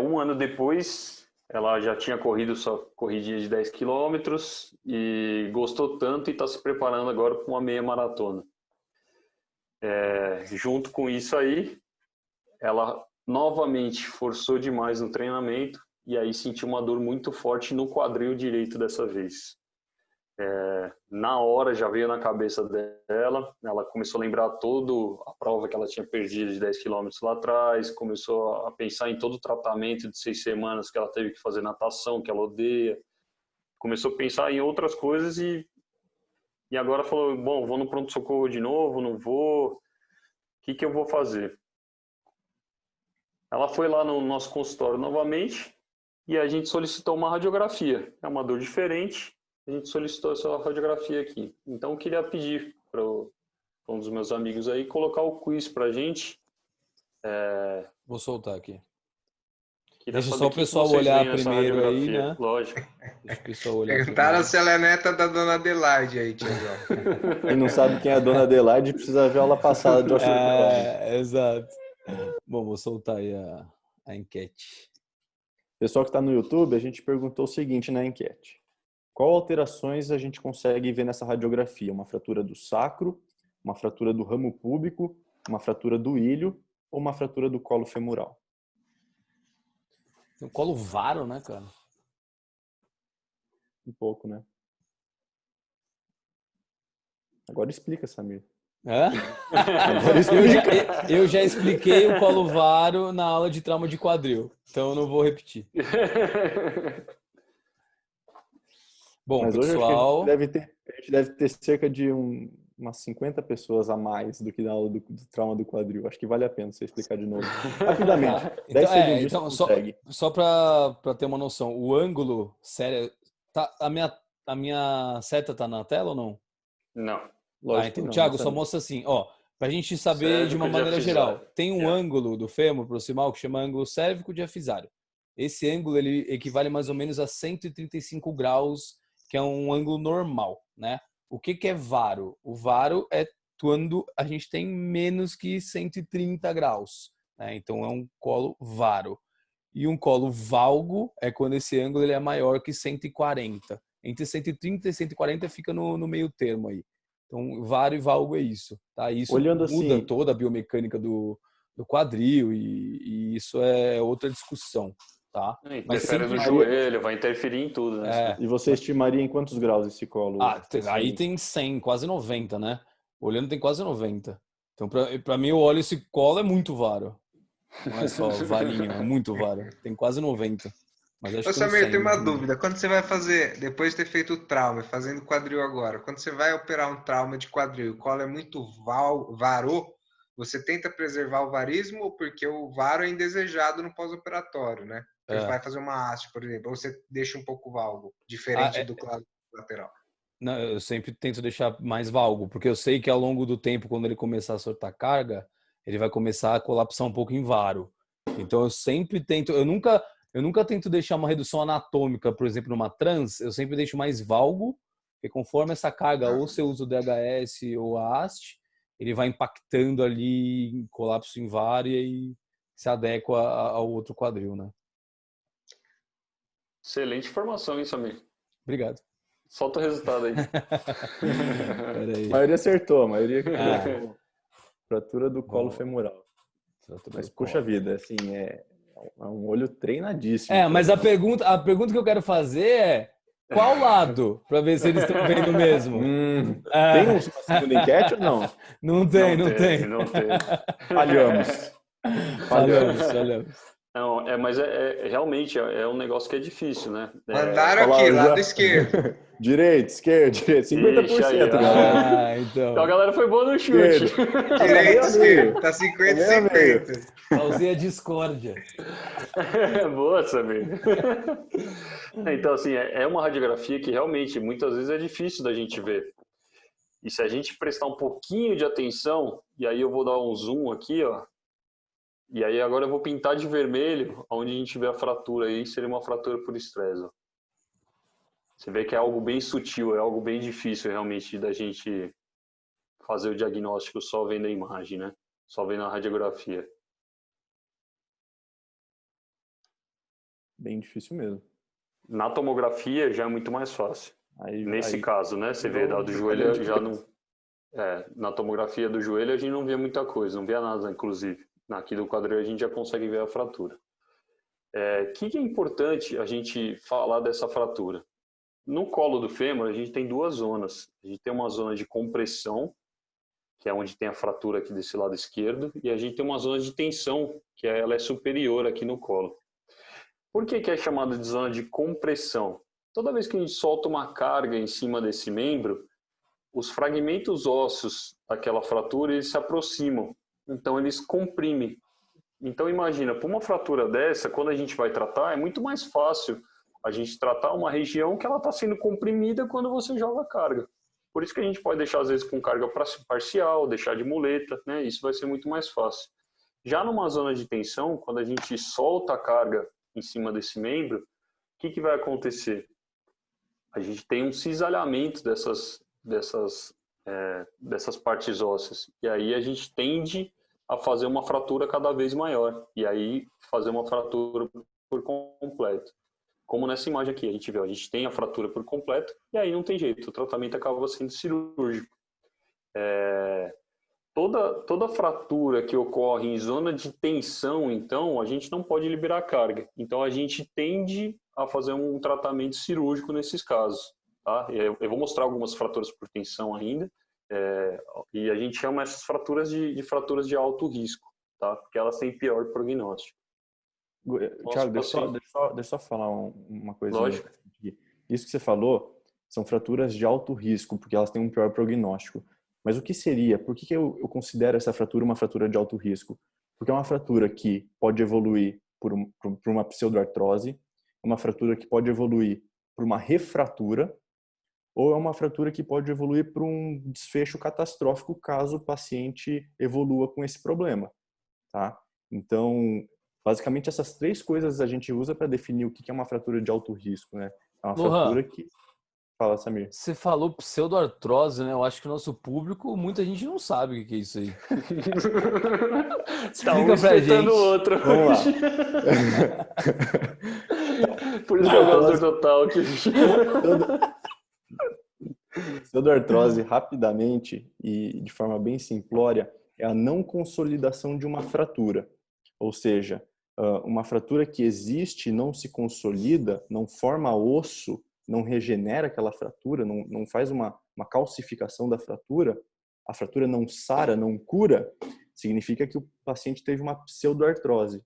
Speaker 2: Um ano depois, ela já tinha corrido sua corridinha de 10 quilômetros e gostou tanto e está se preparando agora para uma meia maratona. Junto com isso aí, ela novamente forçou demais no treinamento e aí sentiu uma dor muito forte no quadril direito dessa vez. Na hora já veio na cabeça dela, ela começou a lembrar toda a prova que ela tinha perdido de 10 quilômetros lá atrás, começou a pensar em todo o tratamento de 6 semanas que ela teve que fazer natação, que ela odeia, começou a pensar em outras coisas e agora falou, bom, vou no pronto-socorro de novo, não vou, o que eu vou fazer? Ela foi lá no nosso consultório novamente e a gente solicitou uma radiografia. É uma dor diferente, a gente solicitou essa radiografia aqui. Então, eu queria pedir para um dos meus amigos aí colocar o quiz para a gente.
Speaker 1: Vou soltar aqui.
Speaker 2: Queria
Speaker 1: Deixa
Speaker 2: saber
Speaker 1: só o pessoal olhar primeiro aí, né?
Speaker 2: Lógico.
Speaker 1: Deixa o pessoal olhar
Speaker 4: Perguntaram
Speaker 1: primeiro.
Speaker 4: se ela é neta da dona Adelaide aí, Tiagão.
Speaker 3: Quem não sabe quem é a dona Adelaide precisa ver a aula passada de osteoporose.
Speaker 1: Exato. Bom, vou soltar aí a enquete.
Speaker 3: Pessoal que está no YouTube, a gente perguntou o seguinte na enquete. Qual alterações a gente consegue ver nessa radiografia? Uma fratura do sacro, uma fratura do ramo púbico, uma fratura do ilho ou uma fratura do colo femoral?
Speaker 1: Tem um colo varo, né, cara?
Speaker 3: Um pouco, né? Agora explica, Samir.
Speaker 1: É?
Speaker 3: Agora explica.
Speaker 1: Eu já expliquei o colo varo na aula de trauma de quadril, então eu não vou repetir. Bom,
Speaker 3: Mas hoje
Speaker 1: pessoal,
Speaker 3: acho que a gente deve ter cerca de umas 50 pessoas a mais do que na aula do trauma do quadril. Acho que vale a pena você explicar de novo. Rapidamente. 10 segundinhos
Speaker 1: então
Speaker 3: você consegue.
Speaker 1: só para ter uma noção, o ângulo sério, tá, a minha seta tá na tela ou não?
Speaker 2: Não.
Speaker 3: Lógico
Speaker 1: Então,
Speaker 3: que não,
Speaker 1: Thiago,
Speaker 3: né,
Speaker 1: só
Speaker 3: Samir?
Speaker 1: mostra assim, ó, pra gente saber de
Speaker 2: Cérvico
Speaker 1: uma maneira
Speaker 2: diafisário.
Speaker 1: geral. Tem um ângulo do fêmur proximal que chama ângulo cérvico diafisário. Esse ângulo ele equivale mais ou menos a 135 graus, que é um ângulo normal, né? O que é varo? O varo é quando a gente tem menos que 130 graus, né? Então é um colo varo. E um colo valgo é quando esse ângulo ele é maior que 140. Entre 130 e 140 fica no meio termo aí. Então, varo e valgo é isso, tá? Isso
Speaker 3: Olhando
Speaker 1: muda
Speaker 3: assim,
Speaker 1: toda a biomecânica do quadril e isso é outra discussão. tá? Mas
Speaker 2: Interfere no joelho, vai interferir em tudo, né?
Speaker 3: E você estimaria em quantos graus esse colo?
Speaker 1: Aí tem 100, quase 90, né? Olhando tem quase 90. Então, pra mim, eu olho esse colo é muito varo. Não é só varinho, é muito varo. Tem quase 90. Mas acho
Speaker 4: Ô
Speaker 1: que tem uns
Speaker 4: Samir,
Speaker 1: 100.
Speaker 4: tem uma dúvida. Quando você vai fazer, depois de ter feito o trauma, fazendo quadril agora, quando você vai operar um trauma de quadril, o colo é muito varô, você tenta preservar o varismo porque o varo é indesejado no pós-operatório, né? Você vai fazer uma haste, por exemplo, ou você deixa um pouco valgo, diferente do lado lateral.
Speaker 1: Não, eu sempre tento deixar mais valgo, porque eu sei que ao longo do tempo, quando ele começar a soltar carga, ele vai começar a colapsar um pouco em varo. Então eu sempre tento, eu nunca tento deixar uma redução anatômica, por exemplo, numa trans, eu sempre deixo mais valgo, porque conforme essa carga, ou você usa o DHS ou a haste, ele vai impactando ali em colapso em varo e aí se adequa ao outro quadril, né?
Speaker 2: Excelente informação, hein, Samir?
Speaker 1: Obrigado.
Speaker 2: Solta o resultado aí.
Speaker 3: A maioria acertou, a maioria fratura do colo femoral. Mas, puxa vida, assim, é um olho treinadíssimo.
Speaker 1: Mas a pergunta que eu quero fazer é qual lado? Para ver se eles estão vendo mesmo.
Speaker 3: Tem uma segunda enquete ou não?
Speaker 1: Não tem. Falhamos.
Speaker 2: Não, mas realmente é um negócio que é difícil, né?
Speaker 4: Mandaram aqui, lado esquerdo.
Speaker 3: Direito, esquerdo, 50%, galera.
Speaker 2: Então a galera foi boa no chute.
Speaker 4: Direito, esquerdo. Tá 50-50.
Speaker 1: Causei a discórdia.
Speaker 2: Boa, Samir. Então, assim, é uma radiografia que realmente, muitas vezes, é difícil da gente ver. E se a gente prestar um pouquinho de atenção, e aí eu vou dar um zoom aqui, ó. E aí agora eu vou pintar de vermelho, onde a gente vê a fratura aí, seria uma fratura por estresse. Você vê que é algo bem sutil, é algo bem difícil realmente da gente fazer o diagnóstico só vendo a imagem, né? Só vendo a radiografia.
Speaker 3: Bem difícil mesmo.
Speaker 2: Na tomografia já é muito mais fácil. Nesse caso, né? Você vê do joelho já não... na tomografia do joelho a gente não vê muita coisa, não vê nada, inclusive. Aqui do quadril a gente já consegue ver a fratura. Que é importante a gente falar dessa fratura? No colo do fêmur a gente tem duas zonas. A gente tem uma zona de compressão, que é onde tem a fratura aqui desse lado esquerdo, e a gente tem uma zona de tensão, que ela é superior aqui no colo. Por que é chamada de zona de compressão? Toda vez que a gente solta uma carga em cima desse membro, os fragmentos ósseos daquela fratura eles se aproximam. Então, eles comprimem. Então, imagina, por uma fratura dessa, quando a gente vai tratar, é muito mais fácil a gente tratar uma região que ela está sendo comprimida quando você joga a carga. Por isso que a gente pode deixar, às vezes, com carga parcial, deixar de muleta, né? Isso vai ser muito mais fácil. Já numa zona de tensão, quando a gente solta a carga em cima desse membro, o que vai acontecer? A gente tem um cisalhamento dessas partes ósseas. E aí a gente tende a fazer uma fratura cada vez maior. E aí fazer uma fratura por completo. Como nessa imagem aqui, a gente tem a fratura por completo e aí não tem jeito, o tratamento acaba sendo cirúrgico. Toda fratura que ocorre em zona de tensão, então, a gente não pode liberar carga. Então, a gente tende a fazer um tratamento cirúrgico nesses casos. Tá? Eu vou mostrar algumas fraturas por tensão ainda, e a gente chama essas fraturas de fraturas de alto risco, tá? Porque elas têm pior prognóstico.
Speaker 3: Thiago, deixa eu só falar uma coisa.
Speaker 2: Lógico.
Speaker 3: Isso que você falou são fraturas de alto risco, porque elas têm um pior prognóstico. Mas o que seria? Por que eu considero essa fratura uma fratura de alto risco? Porque é uma fratura que pode evoluir por uma pseudoartrose, uma fratura que pode evoluir por uma refratura, ou é uma fratura que pode evoluir para um desfecho catastrófico caso o paciente evolua com esse problema, tá? Então, basicamente essas três coisas a gente usa para definir o que é uma fratura de alto risco, né? É uma fratura que... Fala, Samir.
Speaker 1: Você falou pseudoartrose, né? Eu acho que o nosso público, muita gente não sabe o que é isso aí.
Speaker 2: Explica pra gente. O outro.
Speaker 3: Vamos lá.
Speaker 2: Por isso que eu gosto do total.
Speaker 3: Pseudoartrose, rapidamente e de forma bem simplória, é a não consolidação de uma fratura. Ou seja, uma fratura que existe, não se consolida, não forma osso, não regenera aquela fratura, não faz uma calcificação da fratura, a fratura não sara, não cura, significa que o paciente teve uma pseudoartrose.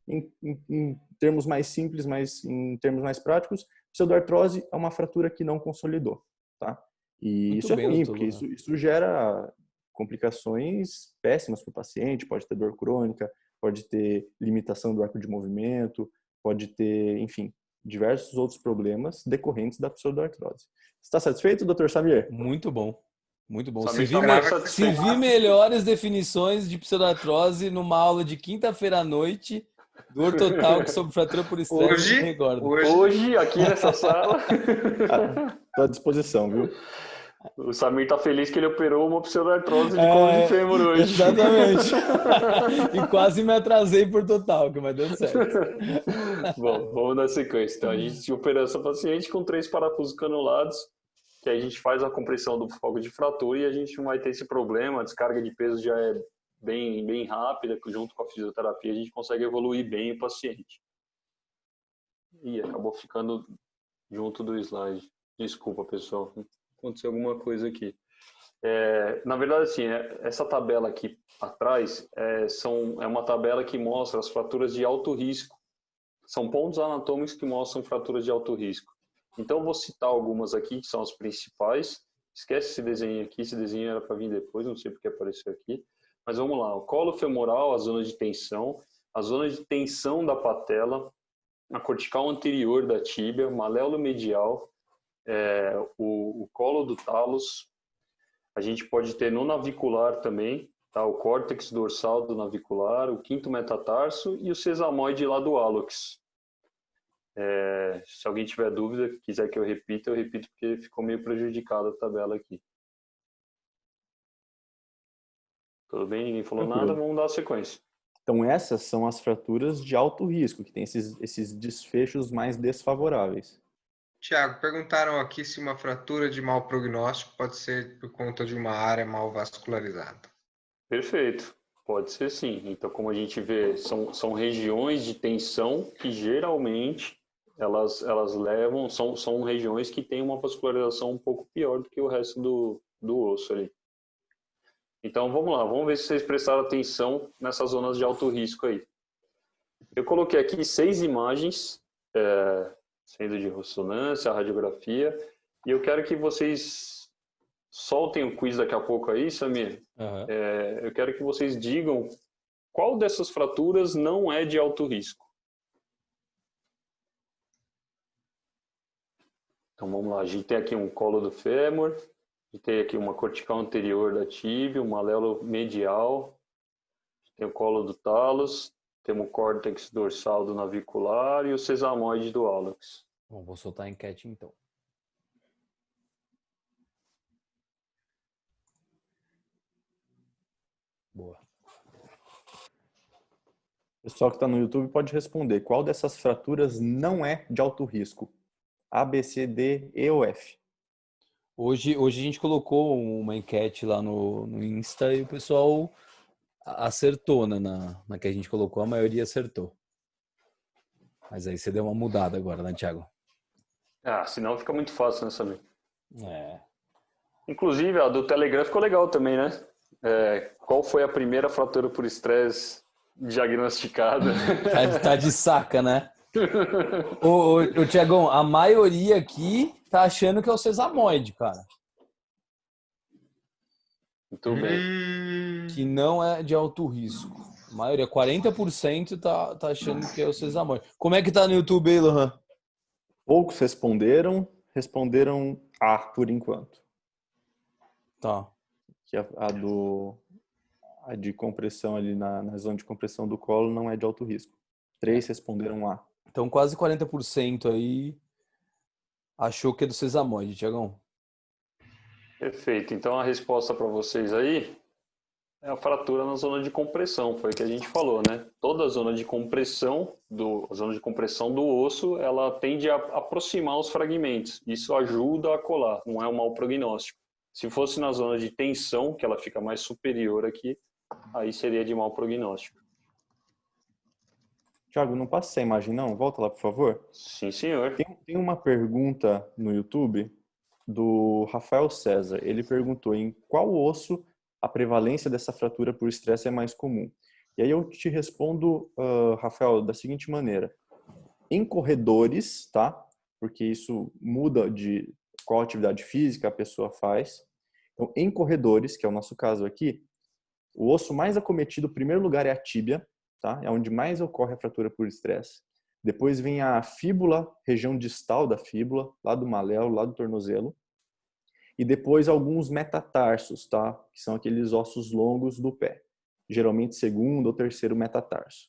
Speaker 3: Em termos mais simples, mas em termos mais práticos, pseudoartrose é uma fratura que não consolidou, tá? E
Speaker 1: Muito
Speaker 3: isso é
Speaker 1: bem,
Speaker 3: ruim,
Speaker 1: doutor
Speaker 3: porque
Speaker 1: Lohan.
Speaker 3: isso gera complicações péssimas para o paciente, pode ter dor crônica, pode ter limitação do arco de movimento, pode ter, enfim, diversos outros problemas decorrentes da pseudoartrose. Está satisfeito, Dr. Samir?
Speaker 1: Muito bom. Muito bom.
Speaker 2: Samir tá mais
Speaker 1: Se
Speaker 2: satisfeito.
Speaker 1: vi melhores definições de pseudoartrose numa aula de quinta-feira à noite do Ortotalk sobre fratura por estresse, não me recordo.
Speaker 2: Hoje, aqui nessa sala,
Speaker 3: Estou à disposição, viu?
Speaker 2: o Samir tá feliz que ele operou uma pseudoartrose de colo de fêmur hoje.
Speaker 1: Exatamente. E quase me atrasei por Ortotalk, mas deu certo.
Speaker 2: Bom, vamos dar sequência. Então, a gente opera essa paciente com 3 parafusos canulados, que aí a gente faz a compressão do foco de fratura e a gente não vai ter esse problema. A descarga de peso já é bem rápida, que junto com a fisioterapia a gente consegue evoluir bem o paciente. Ih, acabou ficando junto do slide. Desculpa, pessoal. Aconteceu alguma coisa aqui. Na verdade, assim, essa tabela aqui atrás é uma tabela que mostra as fraturas de alto risco. São pontos anatômicos que mostram fraturas de alto risco. Então, eu vou citar algumas aqui, que são as principais. Esquece esse desenho aqui, esse desenho era para vir depois, não sei porque apareceu aqui. Mas vamos lá, o colo femoral, a zona de tensão da patela, a cortical anterior da tíbia, maléolo medial, o colo do talos. A gente pode ter no navicular também, tá? O córtex dorsal do navicular, o quinto metatarso e o sesamoide lá do hálux. Se alguém tiver dúvida, quiser que eu repita porque ficou meio prejudicada a tabela aqui. Tudo bem? Ninguém falou nada, vamos dar a sequência.
Speaker 3: Então, essas são as fraturas de alto risco, que tem esses desfechos mais desfavoráveis.
Speaker 4: Tiago, perguntaram aqui se uma fratura de mau prognóstico pode ser por conta de uma área mal vascularizada.
Speaker 2: Perfeito, pode ser sim. Então, como a gente vê, são regiões de tensão que geralmente elas levam, são regiões que têm uma vascularização um pouco pior do que o resto do osso ali. Então, vamos lá, vamos ver se vocês prestaram atenção nessas zonas de alto risco aí. Eu coloquei aqui 6 imagens, sendo de ressonância, radiografia, e eu quero que vocês soltem o quiz daqui a pouco aí, Samir.
Speaker 1: Uhum.
Speaker 2: Eu quero que vocês digam qual dessas fraturas não é de alto risco. Então, vamos lá, a gente tem aqui um colo do fêmur, a gente tem aqui uma cortical anterior da tíbia, um maléolo medial, tem o colo do talos, temos o córtex dorsal do navicular e o sesamoide do hálux.
Speaker 1: Bom, vou soltar a enquete então. Boa.
Speaker 3: O pessoal que está no YouTube pode responder. Qual dessas fraturas não é de alto risco? A, B, C, D, E ou F?
Speaker 1: Hoje a gente colocou uma enquete lá no Insta e o pessoal acertou, né? Na que a gente colocou, a maioria acertou. Mas aí você deu uma mudada agora, né, Thiago?
Speaker 2: Senão fica muito fácil, né, Samir?
Speaker 1: É.
Speaker 2: Inclusive, a do Telegram ficou legal também, né? Qual foi a primeira fratura por estresse diagnosticada?
Speaker 1: Tá de saca, né? Ô, Thiagão, a maioria aqui tá achando que é o sesamoide, cara.
Speaker 2: Muito bem.
Speaker 1: Que não é de alto risco. A maioria, 40% tá achando que é o sesamoide. Como é que tá no YouTube aí, Lohan?
Speaker 3: Poucos responderam A por enquanto.
Speaker 1: Tá.
Speaker 3: Que a de compressão ali na zona de compressão do colo não é de alto risco. 3 responderam A.
Speaker 1: Então quase 40% aí achou que é do sesamoide, Thiagão.
Speaker 2: Perfeito. Então a resposta para vocês aí é a fratura na zona de compressão, foi o que a gente falou, né? Toda a zona de compressão do osso, ela tende a aproximar os fragmentos. Isso ajuda a colar, não é um mau prognóstico. Se fosse na zona de tensão, que ela fica mais superior aqui, aí seria de mau prognóstico.
Speaker 3: Thiago, não passa essa imagem não, volta lá por favor.
Speaker 2: Sim, senhor.
Speaker 3: Tem uma pergunta no YouTube do Rafael César. Ele perguntou em qual osso a prevalência dessa fratura por estresse é mais comum. E aí eu te respondo, Rafael, da seguinte maneira. Em corredores, tá? Porque isso muda de qual atividade física a pessoa faz. Então, em corredores, que é o nosso caso aqui, o osso mais acometido, em primeiro lugar, é a tíbia, tá? É onde mais ocorre a fratura por estresse. Depois vem a fíbula, região distal da fíbula, lá do maléolo, lá do tornozelo. E depois alguns metatarsos, tá? Que são aqueles ossos longos do pé. Geralmente segundo ou terceiro metatarso.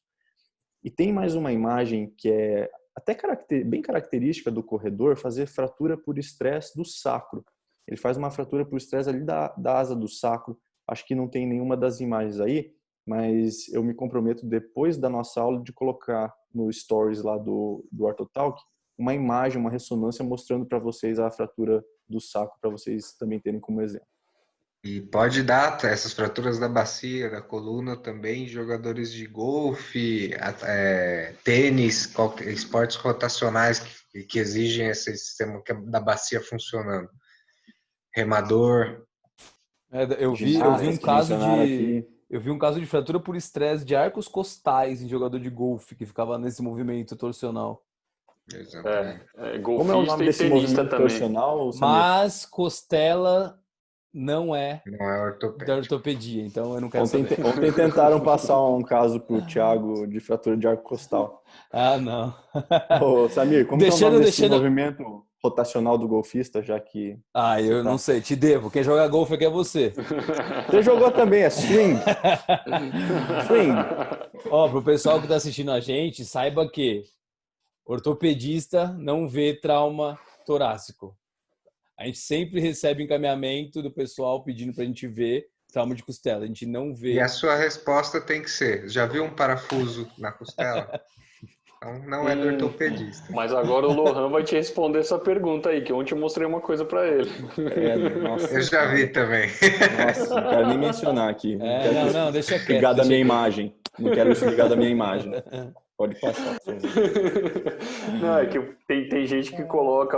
Speaker 3: E tem mais uma imagem que é até bem característica do corredor, fazer fratura por estresse do sacro. Ele faz uma fratura por estresse ali da asa do sacro. Acho que não tem nenhuma das imagens aí, mas eu me comprometo depois da nossa aula de colocar no stories lá do Orthotalk uma imagem, uma ressonância mostrando para vocês a fratura do sacro, para vocês também terem como exemplo.
Speaker 4: E pode dar essas fraturas da bacia, da coluna também, jogadores de golfe, tênis, esportes rotacionais que exigem esse sistema da bacia funcionando. Remador.
Speaker 1: Eu vi um caso de fratura por estresse de arcos costais em jogador de golfe que ficava nesse movimento torsional.
Speaker 4: Exatamente.
Speaker 3: Como é o nome desse movimento torsional?
Speaker 1: Mas costela não é
Speaker 4: ortopédica.
Speaker 1: da ortopedia, então eu não quero
Speaker 3: saber.
Speaker 1: saber.
Speaker 3: Ontem tentaram passar um caso pro Thiago de fratura de arco costal.
Speaker 1: Ah, não.
Speaker 3: Ô, Samir, como é o nome desse movimento rotacional do golfista, já que...
Speaker 1: Eu não sei, te devo. Quem joga golfe aqui é você.
Speaker 3: Você jogou também, é swing. Swing.
Speaker 1: Ó, pro pessoal que tá assistindo a gente, saiba que ortopedista não vê trauma torácico. A gente sempre recebe encaminhamento do pessoal pedindo pra gente ver trauma de costela. A gente não vê.
Speaker 4: E a sua resposta tem que ser: já viu um parafuso na costela? Então não é do ortopedista.
Speaker 2: Mas agora o Lohan vai te responder essa pergunta aí, que ontem eu mostrei uma coisa para ele.
Speaker 3: Nossa,
Speaker 4: eu já vi também.
Speaker 3: Nossa, não quero nem mencionar aqui.
Speaker 1: Não, deixa quieto.
Speaker 3: Ligar da minha imagem. Não quero isso ligar da minha imagem. Pode passar.
Speaker 2: Não, é que tem gente que coloca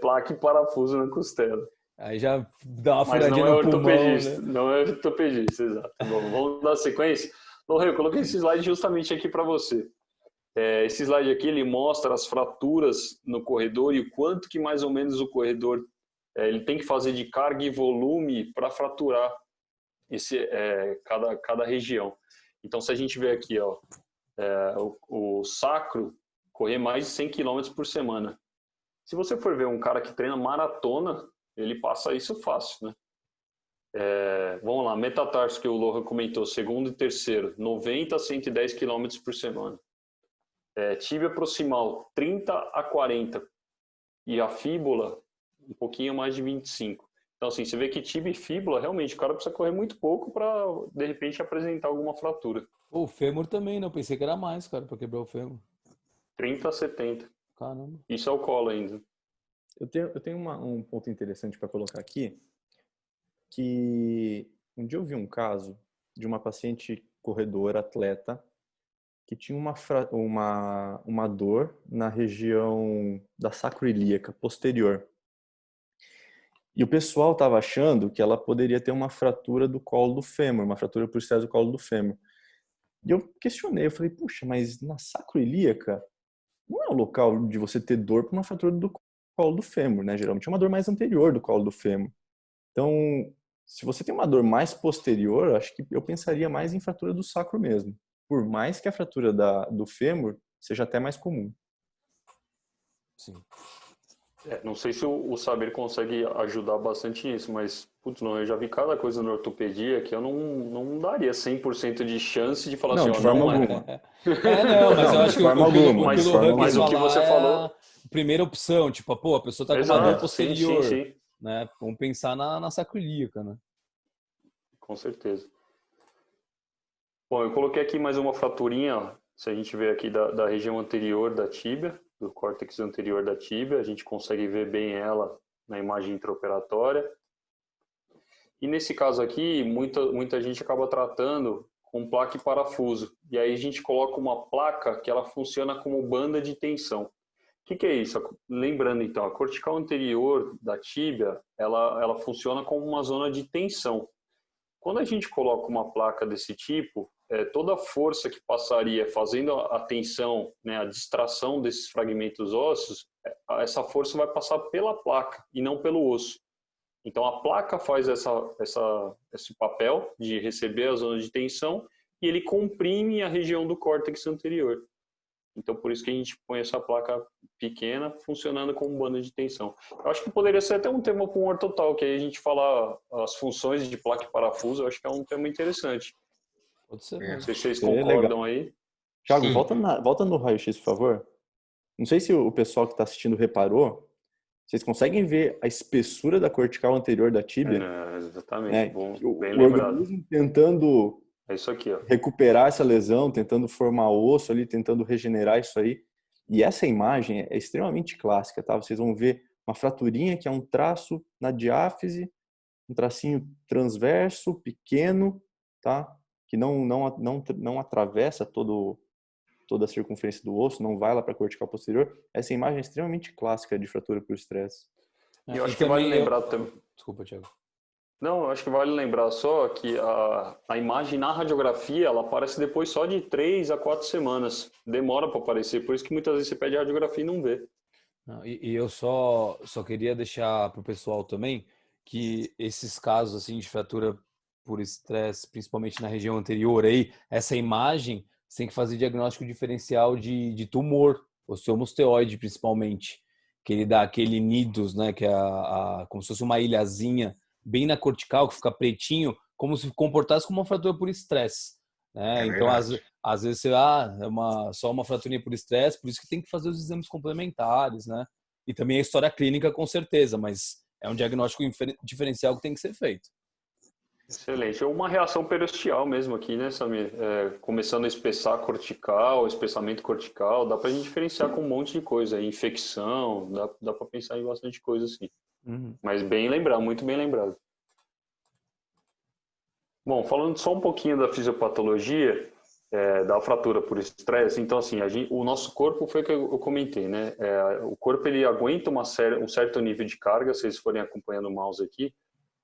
Speaker 2: placa e parafuso na costela.
Speaker 1: Aí já dá uma furadinha
Speaker 2: no pulmão,
Speaker 1: ortopedista,
Speaker 2: né? Não é ortopedista, exato. Bom, vamos dar sequência. Lohan, eu coloquei esse slide justamente aqui para você. Esse slide aqui ele mostra as fraturas no corredor e o quanto que mais ou menos o corredor ele tem que fazer de carga e volume para fraturar cada região. Então, se a gente vê aqui, ó, o sacro correr mais de 100 km por semana. Se você for ver um cara que treina maratona, ele passa isso fácil, né? Vamos lá, metatarso que o Lohan comentou, segundo e terceiro, 90 a 110 km por semana. Tíbia proximal, 30 a 40. E a fíbula, um pouquinho mais de 25. Então, assim, você vê que tíbia e fíbula, realmente, o cara precisa correr muito pouco para, de repente, apresentar alguma fratura.
Speaker 1: O fêmur também, né? Eu pensei que era mais, cara, para quebrar o fêmur.
Speaker 2: 30 a 70.
Speaker 1: Caramba.
Speaker 2: Isso é o colo ainda.
Speaker 3: Eu tenho um ponto interessante para colocar aqui, que um dia eu vi um caso de uma paciente corredora, atleta, que tinha uma dor na região da sacroiliaca posterior. E o pessoal estava achando que ela poderia ter uma fratura do colo do fêmur, uma fratura por estresse do colo do fêmur. E eu questionei, eu falei, puxa, mas na sacroiliaca não é o local de você ter dor por uma fratura do colo do fêmur, né? Geralmente é uma dor mais anterior do colo do fêmur. Então, se você tem uma dor mais posterior, acho que eu pensaria mais em fratura do sacro mesmo. Por mais que a fratura do fêmur seja até mais comum.
Speaker 1: Sim.
Speaker 2: Não sei se o saber consegue ajudar bastante nisso, mas eu já vi cada coisa na ortopedia que eu não daria 100% de chance de falar
Speaker 3: não,
Speaker 2: assim,
Speaker 3: de forma alguma.
Speaker 1: Mas eu acho que
Speaker 2: mas o que você falou...
Speaker 1: A primeira opção, tipo, a pessoa tá com uma dor posterior, sim. Né? Vamos pensar na sacroiliaca, né?
Speaker 2: Com certeza. Bom, eu coloquei aqui mais uma fraturinha, se a gente ver aqui da região anterior da tíbia, do córtex anterior da tíbia, a gente consegue ver bem ela na imagem intraoperatória. E nesse caso aqui, muita gente acaba tratando com placa e parafuso. E aí a gente coloca uma placa que ela funciona como banda de tensão. O que é isso? Lembrando então, a cortical anterior da tíbia, ela funciona como uma zona de tensão. Quando a gente coloca uma placa desse tipo, toda a força que passaria fazendo a tensão, né, a distração desses fragmentos ósseos, essa força vai passar pela placa e não pelo osso. Então a placa faz esse papel de receber a zona de tensão e ele comprime a região do córtex anterior. Então por isso que a gente põe essa placa pequena funcionando como banda de tensão. Eu acho que poderia ser até um tema para um ortotal, que aí a gente fala as funções de placa e parafuso, eu acho que é um tema interessante.
Speaker 1: Pode ser
Speaker 2: Não
Speaker 1: mesmo.
Speaker 2: sei se vocês
Speaker 3: Legal.
Speaker 2: concordam aí.
Speaker 3: Thiago,
Speaker 4: Sim.
Speaker 3: volta no raio-x, por favor. Não sei se o pessoal que está assistindo reparou, vocês conseguem ver a espessura da cortical anterior da tíbia?
Speaker 2: Exatamente,
Speaker 3: Né?
Speaker 2: bom,
Speaker 3: O
Speaker 2: bem lembrado.
Speaker 3: organismo tentando
Speaker 2: É isso aqui, ó.
Speaker 3: recuperar essa lesão, tentando formar osso ali, tentando regenerar isso aí. E essa imagem é extremamente clássica, tá? Vocês vão ver uma fraturinha que é um traço na diáfise, um tracinho transverso, pequeno, tá? Que não atravessa toda a circunferência do osso, não vai lá para a cortical posterior. Essa imagem é extremamente clássica de fratura por estresse.
Speaker 2: E eu acho
Speaker 1: E
Speaker 2: que vale
Speaker 1: também
Speaker 2: lembrar também.
Speaker 1: Desculpa, Thiago.
Speaker 2: Não, eu acho que vale lembrar só que a imagem na radiografia ela aparece depois só de 3 a 4 semanas. Demora para aparecer, por isso que muitas vezes você pede a radiografia e não vê.
Speaker 1: E eu só queria deixar para o pessoal também que esses casos assim de fratura por estresse, principalmente na região anterior aí, essa imagem você tem que fazer diagnóstico diferencial de tumor, osteomusteoide principalmente, que ele dá aquele nidus, né, que é como se fosse uma ilhazinha bem na cortical, que fica pretinho, como se comportasse como uma fratura por estresse, né?
Speaker 4: É
Speaker 1: Então,
Speaker 4: verdade.
Speaker 1: às vezes você, só uma fraturinha por estresse, por isso que tem que fazer os exames complementares, né? E também a história clínica, com certeza, mas é um diagnóstico diferencial que tem que ser feito.
Speaker 2: Excelente. Uma reação periosteal mesmo aqui, né, Samir? Começando a espessar cortical, espessamento cortical, dá para a gente diferenciar com um monte de coisa. Infecção, dá para pensar em bastante coisa assim.
Speaker 1: Uhum.
Speaker 2: Mas bem lembrado, muito bem lembrado. Bom, falando só um pouquinho da fisiopatologia, da fratura por estresse, então assim, o nosso corpo foi o que eu comentei, né? O corpo ele aguenta um certo nível de carga, se vocês forem acompanhando o mouse aqui,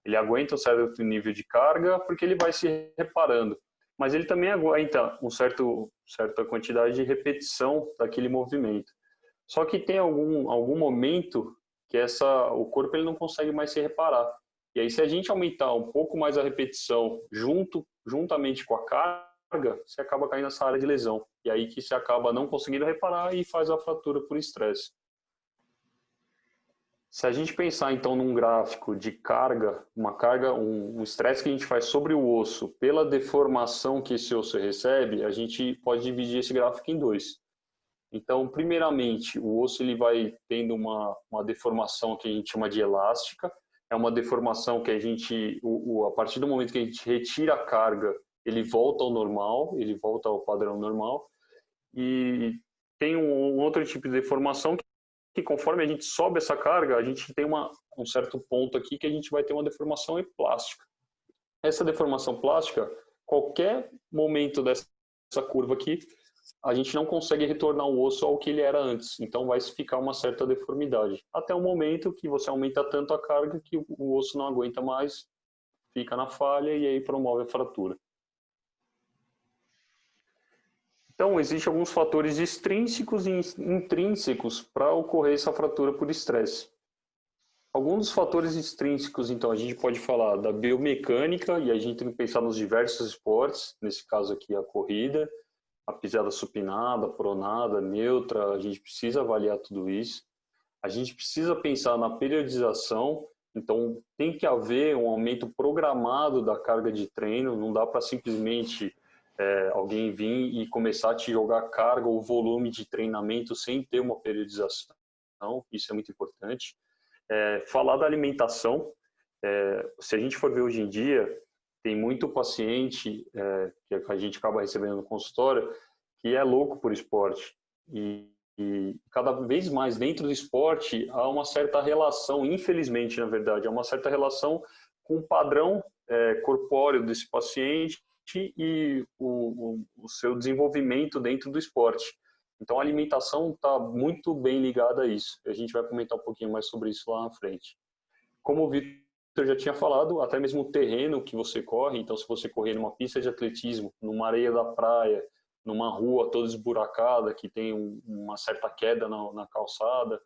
Speaker 2: ele aguenta um certo nível de carga porque ele vai se reparando, mas ele também aguenta certa quantidade de repetição daquele movimento. Só que tem algum momento que o corpo ele não consegue mais se reparar. E aí, se a gente aumentar um pouco mais a repetição juntamente com a carga, você acaba caindo nessa área de lesão. E aí que você acaba não conseguindo reparar e faz a fratura por estresse. Se a gente pensar, então, num gráfico de carga, um estresse que a gente faz sobre o osso, pela deformação que esse osso recebe, a gente pode dividir esse gráfico em dois. Então, primeiramente, o osso ele vai tendo uma deformação que a gente chama de elástica. É uma deformação que a partir do momento que a gente retira a carga, ele volta ao normal, ele volta ao padrão normal. E tem um outro tipo de deformação que conforme a gente sobe essa carga, a gente tem um certo ponto aqui que a gente vai ter uma deformação plástica. Essa deformação plástica, qualquer momento dessa curva aqui, a gente não consegue retornar o osso ao que ele era antes. Então vai ficar uma certa deformidade. Até o momento que você aumenta tanto a carga que o osso não aguenta mais, fica na falha e aí promove a fratura. Então, existem alguns fatores extrínsecos e intrínsecos para ocorrer essa fratura por estresse. Alguns dos fatores extrínsecos, então, a gente pode falar da biomecânica, e a gente tem que pensar nos diversos esportes, nesse caso aqui a corrida, a pisada supinada, pronada, neutra, a gente precisa avaliar tudo isso. A gente precisa pensar na periodização, então tem que haver um aumento programado da carga de treino, não dá para simplesmente alguém vir e começar a te jogar carga ou volume de treinamento sem ter uma periodização, isso é muito importante. Falar da alimentação, se a gente for ver hoje em dia, tem muito paciente que a gente acaba recebendo no consultório que é louco por esporte e cada vez mais dentro do esporte há uma certa relação, infelizmente na verdade, há uma certa relação com o padrão corpóreo desse paciente e o seu desenvolvimento dentro do esporte. Então, a alimentação está muito bem ligada a isso. A gente vai comentar um pouquinho mais sobre isso lá na frente. Como o Vitor já tinha falado, até mesmo o terreno que você corre, então se você correr numa pista de atletismo, numa areia da praia, numa rua toda esburacada, que tem uma certa queda na calçada,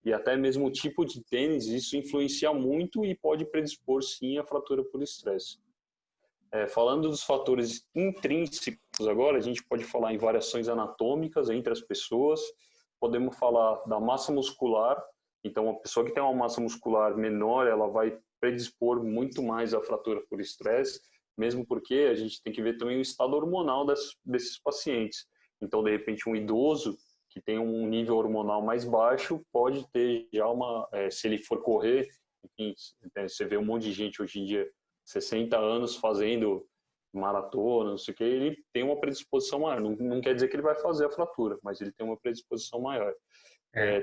Speaker 2: e até mesmo o tipo de tênis, isso influencia muito e pode predispor, sim, a fratura por estresse. Falando dos fatores intrínsecos agora, a gente pode falar em variações anatômicas entre as pessoas, podemos falar da massa muscular, então a pessoa que tem uma massa muscular menor, ela vai predispor muito mais à fratura por estresse, mesmo porque a gente tem que ver também o estado hormonal desses pacientes. Então, de repente, um idoso que tem um nível hormonal mais baixo pode ter já se ele for correr, enfim, você vê um monte de gente hoje em dia, 60 anos fazendo maratona, não sei o que, ele tem uma predisposição maior. Não quer dizer que ele vai fazer a fratura, mas ele tem uma predisposição maior.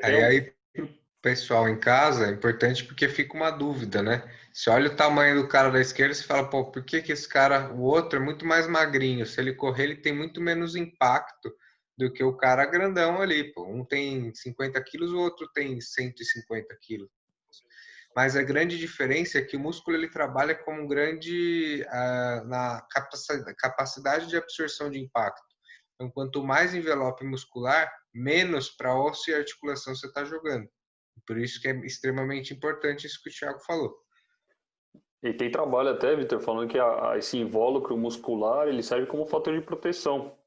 Speaker 4: Aí pro pessoal em casa é importante porque fica uma dúvida, né? Você olha o tamanho do cara da esquerda e fala, pô, por que esse cara, o outro é muito mais magrinho? Se ele correr, ele tem muito menos impacto do que o cara grandão ali, pô. Um tem 50 quilos, o outro tem 150 quilos. Mas a grande diferença é que o músculo ele trabalha como na capacidade de absorção de impacto. Então, quanto mais envelope muscular, menos para osso e articulação você está jogando. Por isso que é extremamente importante isso que o Thiago falou.
Speaker 2: E tem trabalho até, Vitor, falando que esse invólucro muscular ele serve como fator de proteção.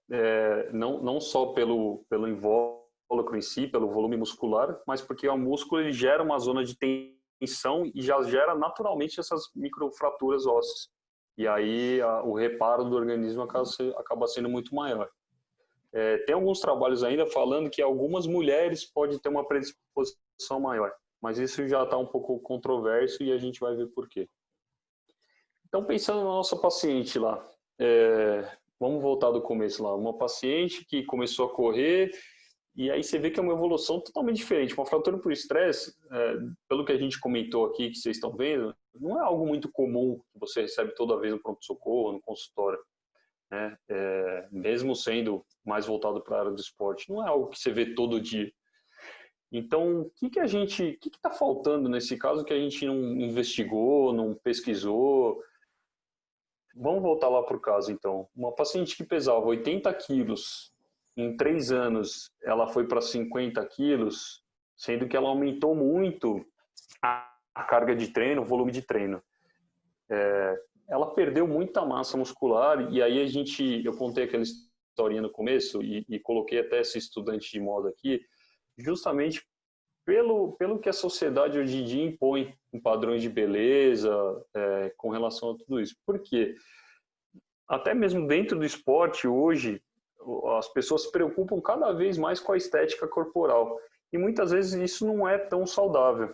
Speaker 2: Não só pelo invólucro em si, pelo volume muscular, mas porque o músculo ele gera uma zona de tensão e já gera naturalmente essas microfraturas ósseas. E aí o reparo do organismo acaba sendo muito maior. Tem alguns trabalhos ainda falando que algumas mulheres podem ter uma predisposição maior, mas isso já está um pouco controverso e a gente vai ver por quê. Então, pensando na nossa paciente lá, vamos voltar do começo lá. Uma paciente que começou a correr e aí você vê que é uma evolução totalmente diferente. Uma fratura por estresse, pelo que a gente comentou aqui, que vocês estão vendo, não é algo muito comum que você recebe toda vez no pronto-socorro, no consultório. Né? Mesmo sendo mais voltado para a área do esporte, não é algo que você vê todo dia. Então, o que está faltando nesse caso que a gente não investigou, não pesquisou? Vamos voltar lá para o caso, então. Uma paciente que pesava 80 quilos, em 3 anos ela foi para 50 quilos, sendo que ela aumentou muito a carga de treino, o volume de treino. Ela perdeu muita massa muscular e aí eu contei aquela historinha no começo e coloquei até esse estudante de moda aqui, justamente pelo que a sociedade hoje em dia impõe em padrões de beleza com relação a tudo isso. Por quê? Até mesmo dentro do esporte hoje, as pessoas se preocupam cada vez mais com a estética corporal e muitas vezes isso não é tão saudável.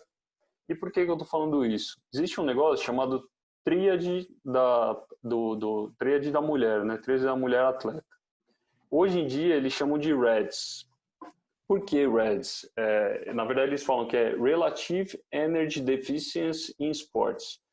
Speaker 2: E por que eu estou falando isso? Existe um negócio chamado tríade tríade da mulher, né? Tríade da mulher atleta. Hoje em dia eles chamam de REDS. Por que REDS? Na verdade eles falam que é Relative Energy Deficiency in Sports.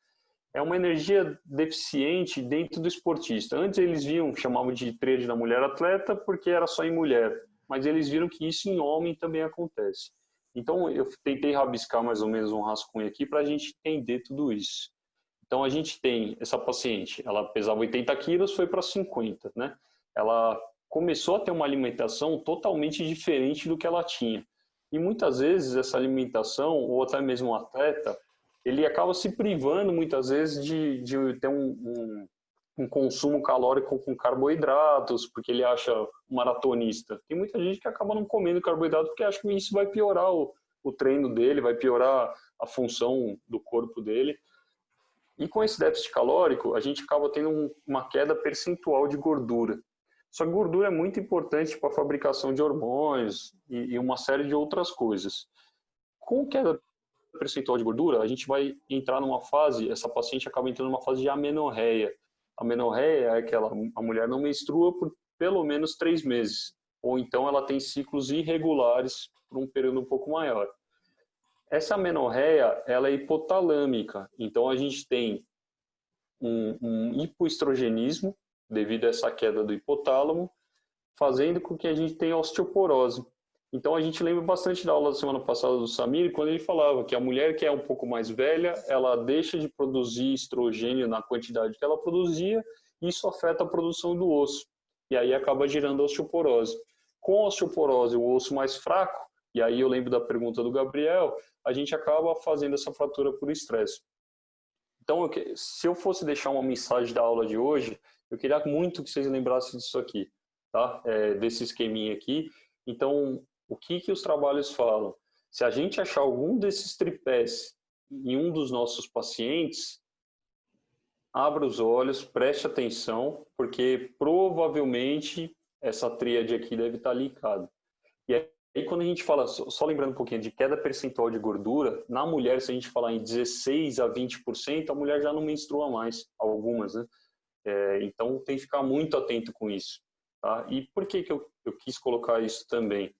Speaker 2: É uma energia deficiente dentro do esportista. Antes eles chamavam de tríade da mulher atleta porque era só em mulher, mas eles viram que isso em homem também acontece. Então eu tentei rabiscar mais ou menos um rascunho aqui para a gente entender tudo isso. Então, a gente tem essa paciente, ela pesava 80 quilos, foi para 50, né? Ela começou a ter uma alimentação totalmente diferente do que ela tinha. E muitas vezes essa alimentação, ou até mesmo o atleta, ele acaba se privando muitas vezes de ter um consumo calórico com carboidratos, porque ele acha maratonista. Tem muita gente que acaba não comendo carboidrato porque acha que isso vai piorar o treino dele, vai piorar a função do corpo dele. E com esse déficit calórico, a gente acaba tendo uma queda percentual de gordura. Só que gordura é muito importante para a fabricação de hormônios e uma série de outras coisas. Com queda percentual de gordura, a gente vai entrar numa fase, essa paciente acaba entrando numa fase de amenorreia. A amenorreia é que a mulher não menstrua por pelo menos 3 meses. Ou então ela tem ciclos irregulares por um período um pouco maior. Essa amenorreia, ela é hipotalâmica, então a gente tem um hipoestrogenismo devido a essa queda do hipotálamo, fazendo com que a gente tenha osteoporose. Então, a gente lembra bastante da aula da semana passada do Samir, quando ele falava que a mulher que é um pouco mais velha, ela deixa de produzir estrogênio na quantidade que ela produzia, e isso afeta a produção do osso, e aí acaba gerando a osteoporose. Com a osteoporose, o osso mais fraco, e aí eu lembro da pergunta do Gabriel, a gente acaba fazendo essa fratura por estresse. Então, se eu fosse deixar uma mensagem da aula de hoje, eu queria muito que vocês lembrassem disso aqui, tá? Desse esqueminha aqui. Então, o que os trabalhos falam? Se a gente achar algum desses tripés em um dos nossos pacientes, abra os olhos, preste atenção, porque provavelmente essa tríade aqui deve estar ligada. E aí, quando a gente fala, só lembrando um pouquinho, de queda percentual de gordura, na mulher, se a gente falar em 16% a 20%, a mulher já não menstrua mais, algumas, né? Então, tem que ficar muito atento com isso. Tá? E por que eu quis colocar isso também?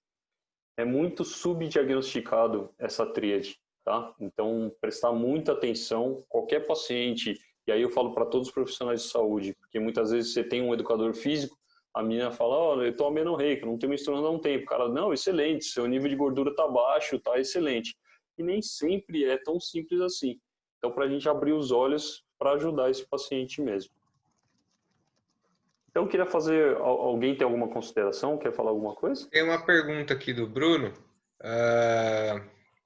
Speaker 2: É muito subdiagnosticado essa tríade, tá? Então, prestar muita atenção, qualquer paciente, e aí eu falo para todos os profissionais de saúde, porque muitas vezes você tem um educador físico, a menina fala, eu estou amenorreica, não estou menstruando há um tempo. O cara, não, excelente, seu nível de gordura está baixo, está excelente. E nem sempre é tão simples assim. Então, para a gente abrir os olhos para ajudar esse paciente mesmo. Então, eu queria fazer... Alguém tem alguma consideração? Quer falar alguma coisa?
Speaker 4: Tem uma pergunta aqui do Bruno,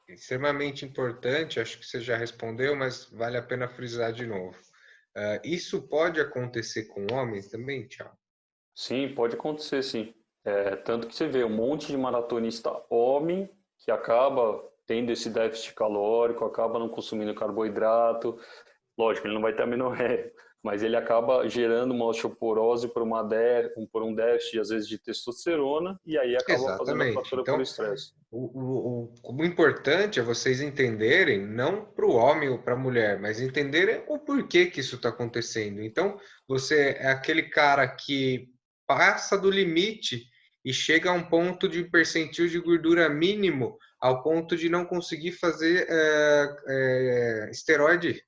Speaker 4: extremamente importante, acho que você já respondeu, mas vale a pena frisar de novo. Isso pode acontecer com homens também, Thiago?
Speaker 2: Sim, pode acontecer, sim. Tanto que você vê um monte de maratonista homem que acaba tendo esse déficit calórico, acaba não consumindo carboidrato. Lógico, ele não vai ter amenorreia, mas ele acaba gerando uma osteoporose por um déficit, às vezes, de testosterona, e aí acaba fazendo a fratura por estresse.
Speaker 4: O importante é vocês entenderem, não para o homem ou para a mulher, mas entenderem o porquê que isso está acontecendo. Então, você é aquele cara que passa do limite e chega a um ponto de percentil de gordura mínimo, ao ponto de não conseguir fazer esteroide.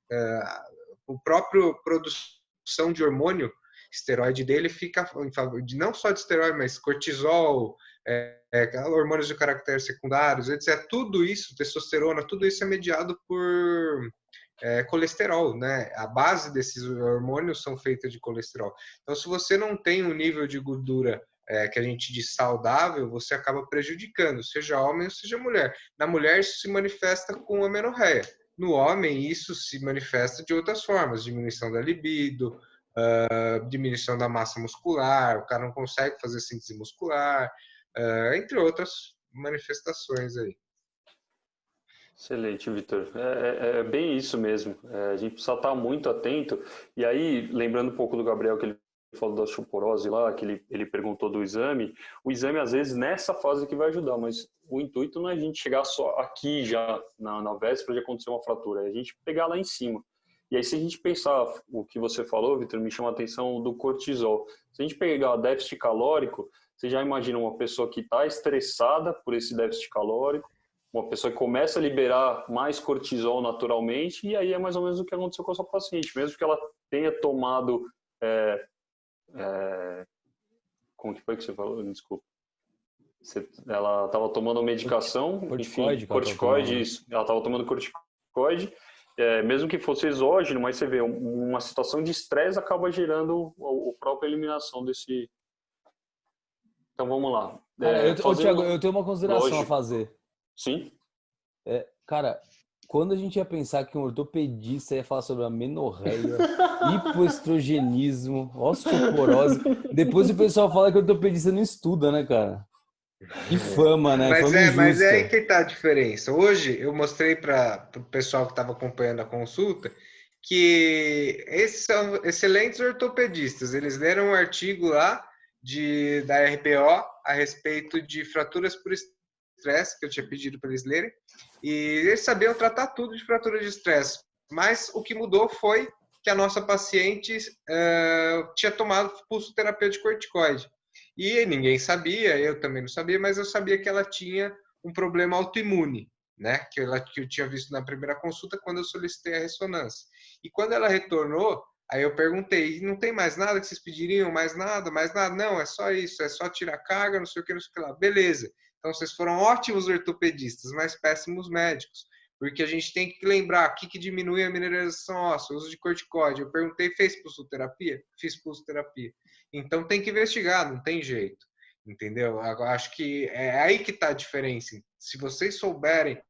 Speaker 4: O próprio produção de hormônio esteroide dele fica em favor de não só de esteroide, mas cortisol, hormônios de caractere secundários, etc. Tudo isso, testosterona, tudo isso é mediado por colesterol, né? A base desses hormônios são feitas de colesterol. Então, se você não tem um nível de gordura que a gente diz saudável, você acaba prejudicando, seja homem ou seja mulher. Na mulher, isso se manifesta com amenorreia. No homem, isso se manifesta de outras formas, diminuição da libido, diminuição da massa muscular, o cara não consegue fazer síntese muscular, entre outras manifestações aí.
Speaker 2: Excelente, Vitor. É bem isso mesmo. A gente precisa estar muito atento. E aí, lembrando um pouco do Gabriel, que ele falou da osteoporose lá, que ele perguntou do exame, o exame, às vezes, nessa fase que vai ajudar, mas o intuito não é a gente chegar só aqui já, na véspera de acontecer uma fratura, é a gente pegar lá em cima. E aí, se a gente pensar o que você falou, Vitor, me chama a atenção do cortisol. Se a gente pegar déficit calórico, você já imagina uma pessoa que está estressada por esse déficit calórico, uma pessoa que começa a liberar mais cortisol naturalmente, e aí é mais ou menos o que aconteceu com a sua paciente. Mesmo que ela tenha tomado... como que foi que você falou? Desculpa. Ela estava tomando medicação, corticoide, isso. Ela estava tomando corticoide, mesmo que fosse exógeno, mas você vê, uma situação de estresse acaba gerando a própria eliminação desse... Então, vamos lá.
Speaker 1: Thiago, eu tenho uma consideração a fazer.
Speaker 2: Sim.
Speaker 1: Cara, quando a gente ia pensar que um ortopedista ia falar sobre amenorreia, hipoestrogenismo, osteoporose, depois o pessoal fala que o ortopedista não estuda, né, cara? Que fama, né?
Speaker 4: Mas é aí que tá a diferença. Hoje eu mostrei para o pessoal que estava acompanhando a consulta que esses são excelentes ortopedistas. Eles leram um artigo lá da RPO a respeito de fraturas por estresse, que eu tinha pedido para eles lerem, e eles sabiam tratar tudo de fratura de estresse. Mas o que mudou foi que a nossa paciente tinha tomado pulsoterapia de corticoide. E ninguém sabia, eu também não sabia, mas eu sabia que ela tinha um problema autoimune, né? Que eu tinha visto na primeira consulta quando eu solicitei a ressonância. E quando ela retornou, Aí eu perguntei, não tem mais nada que vocês pediriam? Mais nada? Mais nada? Não, é só isso, é só tirar carga, não sei o que, não sei o que lá. Beleza. Então vocês foram ótimos ortopedistas, mas péssimos médicos. Porque a gente tem que lembrar aqui que diminui a mineralização óssea, o uso de corticóide. Eu perguntei, fez pulsoterapia? Fiz pulsoterapia. Então tem que investigar, não tem jeito. Entendeu? Eu acho que é aí que está a diferença. Se vocês souberem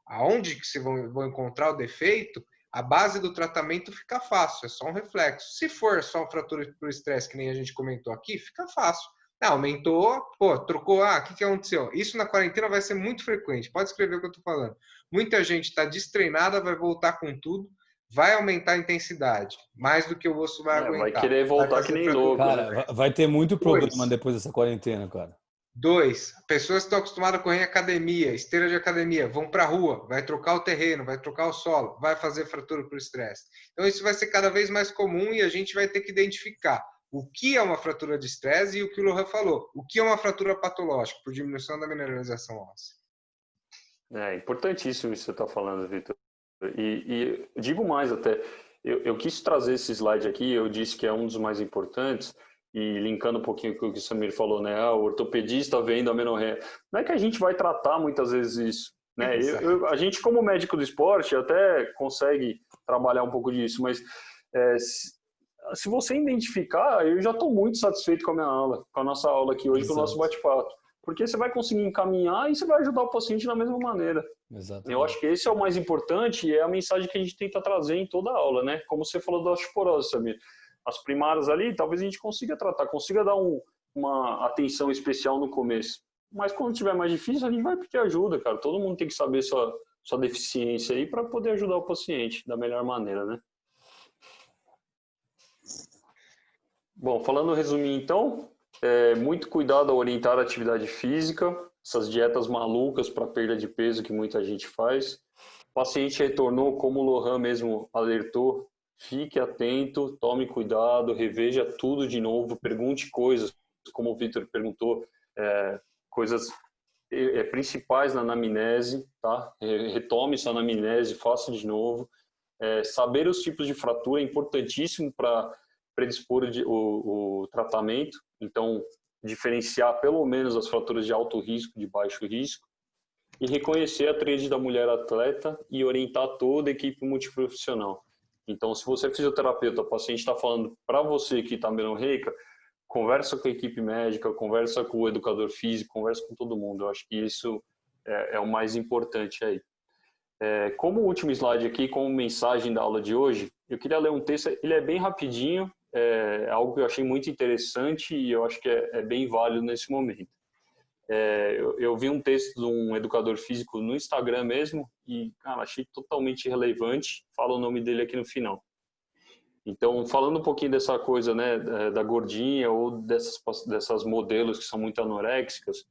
Speaker 4: aonde que vocês vão encontrar o defeito, a base do tratamento fica fácil, é só um reflexo. Se for só fratura por estresse, que nem a gente comentou aqui, fica fácil. Ah, aumentou, pô, trocou, o que aconteceu? Isso na quarentena vai ser muito frequente, pode escrever o que eu tô falando. Muita gente está destreinada, vai voltar com tudo, vai aumentar a intensidade, mais do que o osso vai aguentar.
Speaker 2: Vai querer voltar que nem louco.
Speaker 1: Cara, vai ter muito problema depois dessa quarentena, cara.
Speaker 4: 2, pessoas que estão acostumadas a correr em academia, esteira de academia, vão para a rua, vai trocar o terreno, vai trocar o solo, vai fazer fratura por estresse. Então isso vai ser cada vez mais comum e a gente vai ter que identificar o que é uma fratura de estresse e o que o Lohan falou, o que é uma fratura patológica por diminuição da mineralização óssea.
Speaker 2: É importantíssimo isso que você está falando, Vitor. E digo mais até, eu quis trazer esse slide aqui, eu disse que é um dos mais importantes, e linkando um pouquinho com o que o Samir falou, né? O ortopedista vendo a amenorreia. Não é que a gente vai tratar muitas vezes isso, né? A gente, como médico do esporte, até consegue trabalhar um pouco disso, mas se você identificar, eu já estou muito satisfeito com a minha aula, com a nossa aula aqui hoje, Exato. Com o nosso bate-papo. Porque você vai conseguir encaminhar e você vai ajudar o paciente da mesma maneira. Exatamente. Eu acho que esse é o mais importante e é a mensagem que a gente tenta trazer em toda a aula, né? Como você falou da osteoporose, Samir. As primárias ali, talvez a gente consiga tratar, consiga dar uma atenção especial no começo. Mas quando tiver mais difícil, a gente vai pedir ajuda, cara. Todo mundo tem que saber sua deficiência aí para poder ajudar o paciente da melhor maneira, né? Bom, falando resumir então, muito cuidado ao orientar a atividade física, essas dietas malucas para perda de peso que muita gente faz. O paciente retornou, como o Lohan mesmo alertou, fique atento, tome cuidado, reveja tudo de novo, pergunte coisas, como o Vitor perguntou, coisas principais na anamnese, tá? Retome sua anamnese, faça de novo. Saber os tipos de fratura é importantíssimo para predispor o tratamento, então diferenciar pelo menos as fraturas de alto risco, de baixo risco, e reconhecer a tríade da mulher atleta e orientar toda a equipe multiprofissional. Então, se você é fisioterapeuta, o paciente está falando para você que está amenorreica, conversa com a equipe médica, conversa com o educador físico, conversa com todo mundo. Eu acho que isso é o mais importante aí. Como último slide aqui, como mensagem da aula de hoje, eu queria ler um texto, ele é bem rapidinho, é algo que eu achei muito interessante e eu acho que é bem válido nesse momento. Eu vi um texto de um educador físico no Instagram mesmo e, cara, achei totalmente relevante. Fala o nome dele aqui no final. Então, falando um pouquinho dessa coisa, né, da gordinha ou dessas modelos que são muito anoréxicas,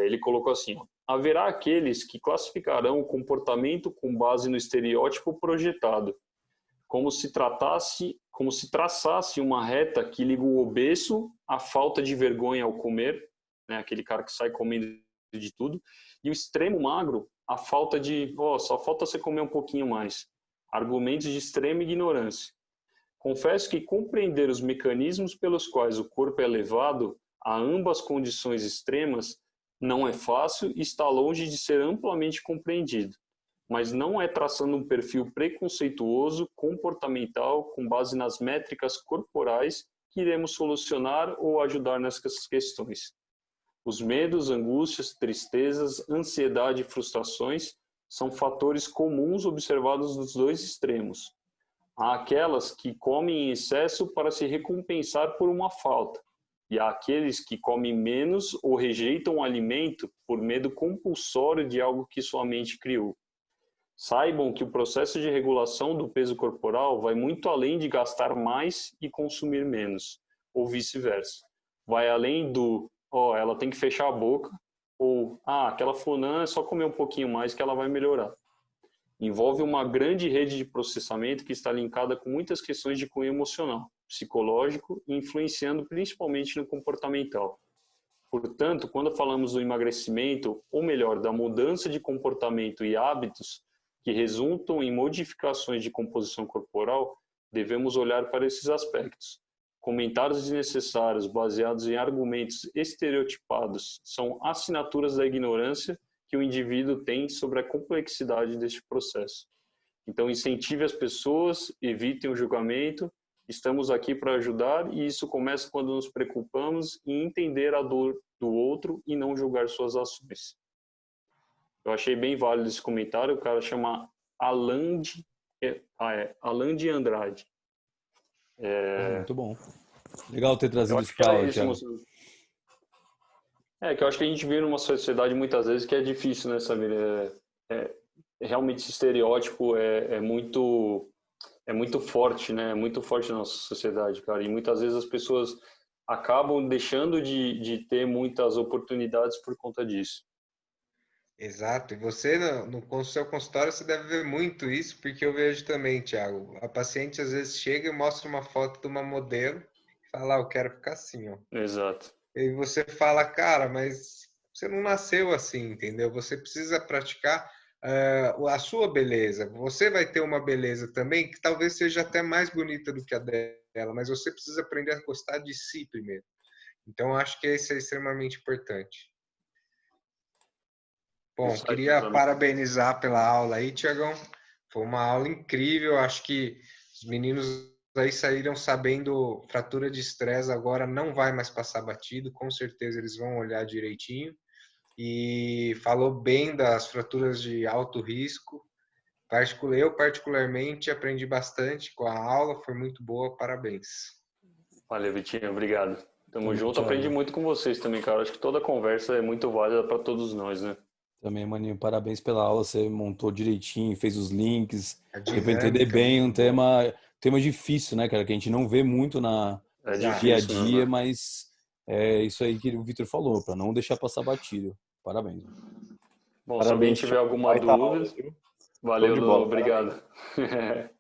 Speaker 2: ele colocou assim: haverá aqueles que classificarão o comportamento com base no estereótipo projetado, como se traçasse uma reta que liga o obeso à falta de vergonha ao comer, né, aquele cara que sai comendo de tudo, e o extremo magro, a falta de, só falta você comer um pouquinho mais. Argumentos de extrema ignorância. Confesso que compreender os mecanismos pelos quais o corpo é levado a ambas condições extremas não é fácil e está longe de ser amplamente compreendido, mas não é traçando um perfil preconceituoso, comportamental, com base nas métricas corporais, que iremos solucionar ou ajudar nessas questões. Os medos, angústias, tristezas, ansiedade e frustrações são fatores comuns observados nos dois extremos. Há aquelas que comem em excesso para se recompensar por uma falta, e há aqueles que comem menos ou rejeitam o alimento por medo compulsório de algo que sua mente criou. Saibam que o processo de regulação do peso corporal vai muito além de gastar mais e consumir menos, ou vice-versa. Vai além do ela tem que fechar a boca, ou, aquela fulana é só comer um pouquinho mais que ela vai melhorar. Envolve uma grande rede de processamento que está linkada com muitas questões de cunho emocional, psicológico e influenciando principalmente no comportamental. Portanto, quando falamos do emagrecimento, ou melhor, da mudança de comportamento e hábitos que resultam em modificações de composição corporal, devemos olhar para esses aspectos. Comentários desnecessários baseados em argumentos estereotipados são assinaturas da ignorância que o indivíduo tem sobre a complexidade deste processo. Então, incentive as pessoas, evitem o julgamento, estamos aqui para ajudar e isso começa quando nos preocupamos em entender a dor do outro e não julgar suas ações. Eu achei bem válido esse comentário, o cara chama Alan de Andrade.
Speaker 1: Muito bom. Legal ter
Speaker 2: Eu
Speaker 1: trazido
Speaker 2: acho
Speaker 1: isso
Speaker 2: que
Speaker 1: para
Speaker 2: era
Speaker 1: aula,
Speaker 2: isso,
Speaker 1: Thiago.
Speaker 2: moço. Que eu acho que a gente vive numa sociedade muitas vezes que é difícil, né, Samir? Realmente esse estereótipo é muito forte, né? É muito forte na nossa sociedade, cara. E muitas vezes as pessoas acabam deixando de ter muitas oportunidades por conta disso.
Speaker 4: Exato. E você, com o seu consultório, você deve ver muito isso, porque eu vejo também, Thiago. A paciente às vezes chega e mostra uma foto de uma modelo e fala, eu quero ficar assim, ó.
Speaker 2: Exato.
Speaker 4: E você fala, cara, mas você não nasceu assim, entendeu? Você precisa praticar a sua beleza. Você vai ter uma beleza também que talvez seja até mais bonita do que a dela, mas você precisa aprender a gostar de si primeiro. Então, eu acho que isso é extremamente importante. Bom,
Speaker 2: Isso aí,
Speaker 4: queria
Speaker 2: Samir.
Speaker 4: parabenizar pela aula aí, Tiagão. Foi uma aula incrível. Acho que os meninos aí saíram sabendo fratura de estresse agora não vai mais passar batido. Com certeza eles vão olhar direitinho. E falou bem das fraturas de alto risco. Eu, particularmente, aprendi bastante com a aula. Foi muito boa. Parabéns.
Speaker 2: Valeu, Vitinho. Obrigado. Tamo
Speaker 1: Também,
Speaker 2: junto.
Speaker 1: Thiago.
Speaker 2: Aprendi muito com vocês também, cara. Acho que toda conversa é muito válida para todos nós, né?
Speaker 1: Também, maninho, parabéns pela aula. Você montou direitinho, fez os links,
Speaker 4: A
Speaker 1: deu pra entender
Speaker 4: dinâmica
Speaker 1: bem um
Speaker 4: muito boa.
Speaker 1: tema difícil, né, cara? Que a gente não vê muito no
Speaker 2: É
Speaker 4: Exato.
Speaker 1: dia a
Speaker 2: difícil mesmo,
Speaker 1: dia,
Speaker 2: né?
Speaker 1: mas é isso aí que o Vitor falou, para não deixar passar batido. Parabéns.
Speaker 2: Bom, se alguém
Speaker 3: Parabéns,
Speaker 2: tiver
Speaker 3: Thiago.
Speaker 2: alguma
Speaker 3: Baita aula,
Speaker 2: dúvida,
Speaker 3: viu? Show
Speaker 2: valeu,
Speaker 3: de
Speaker 2: Lolo.
Speaker 3: bola. Parabéns.
Speaker 2: Obrigado.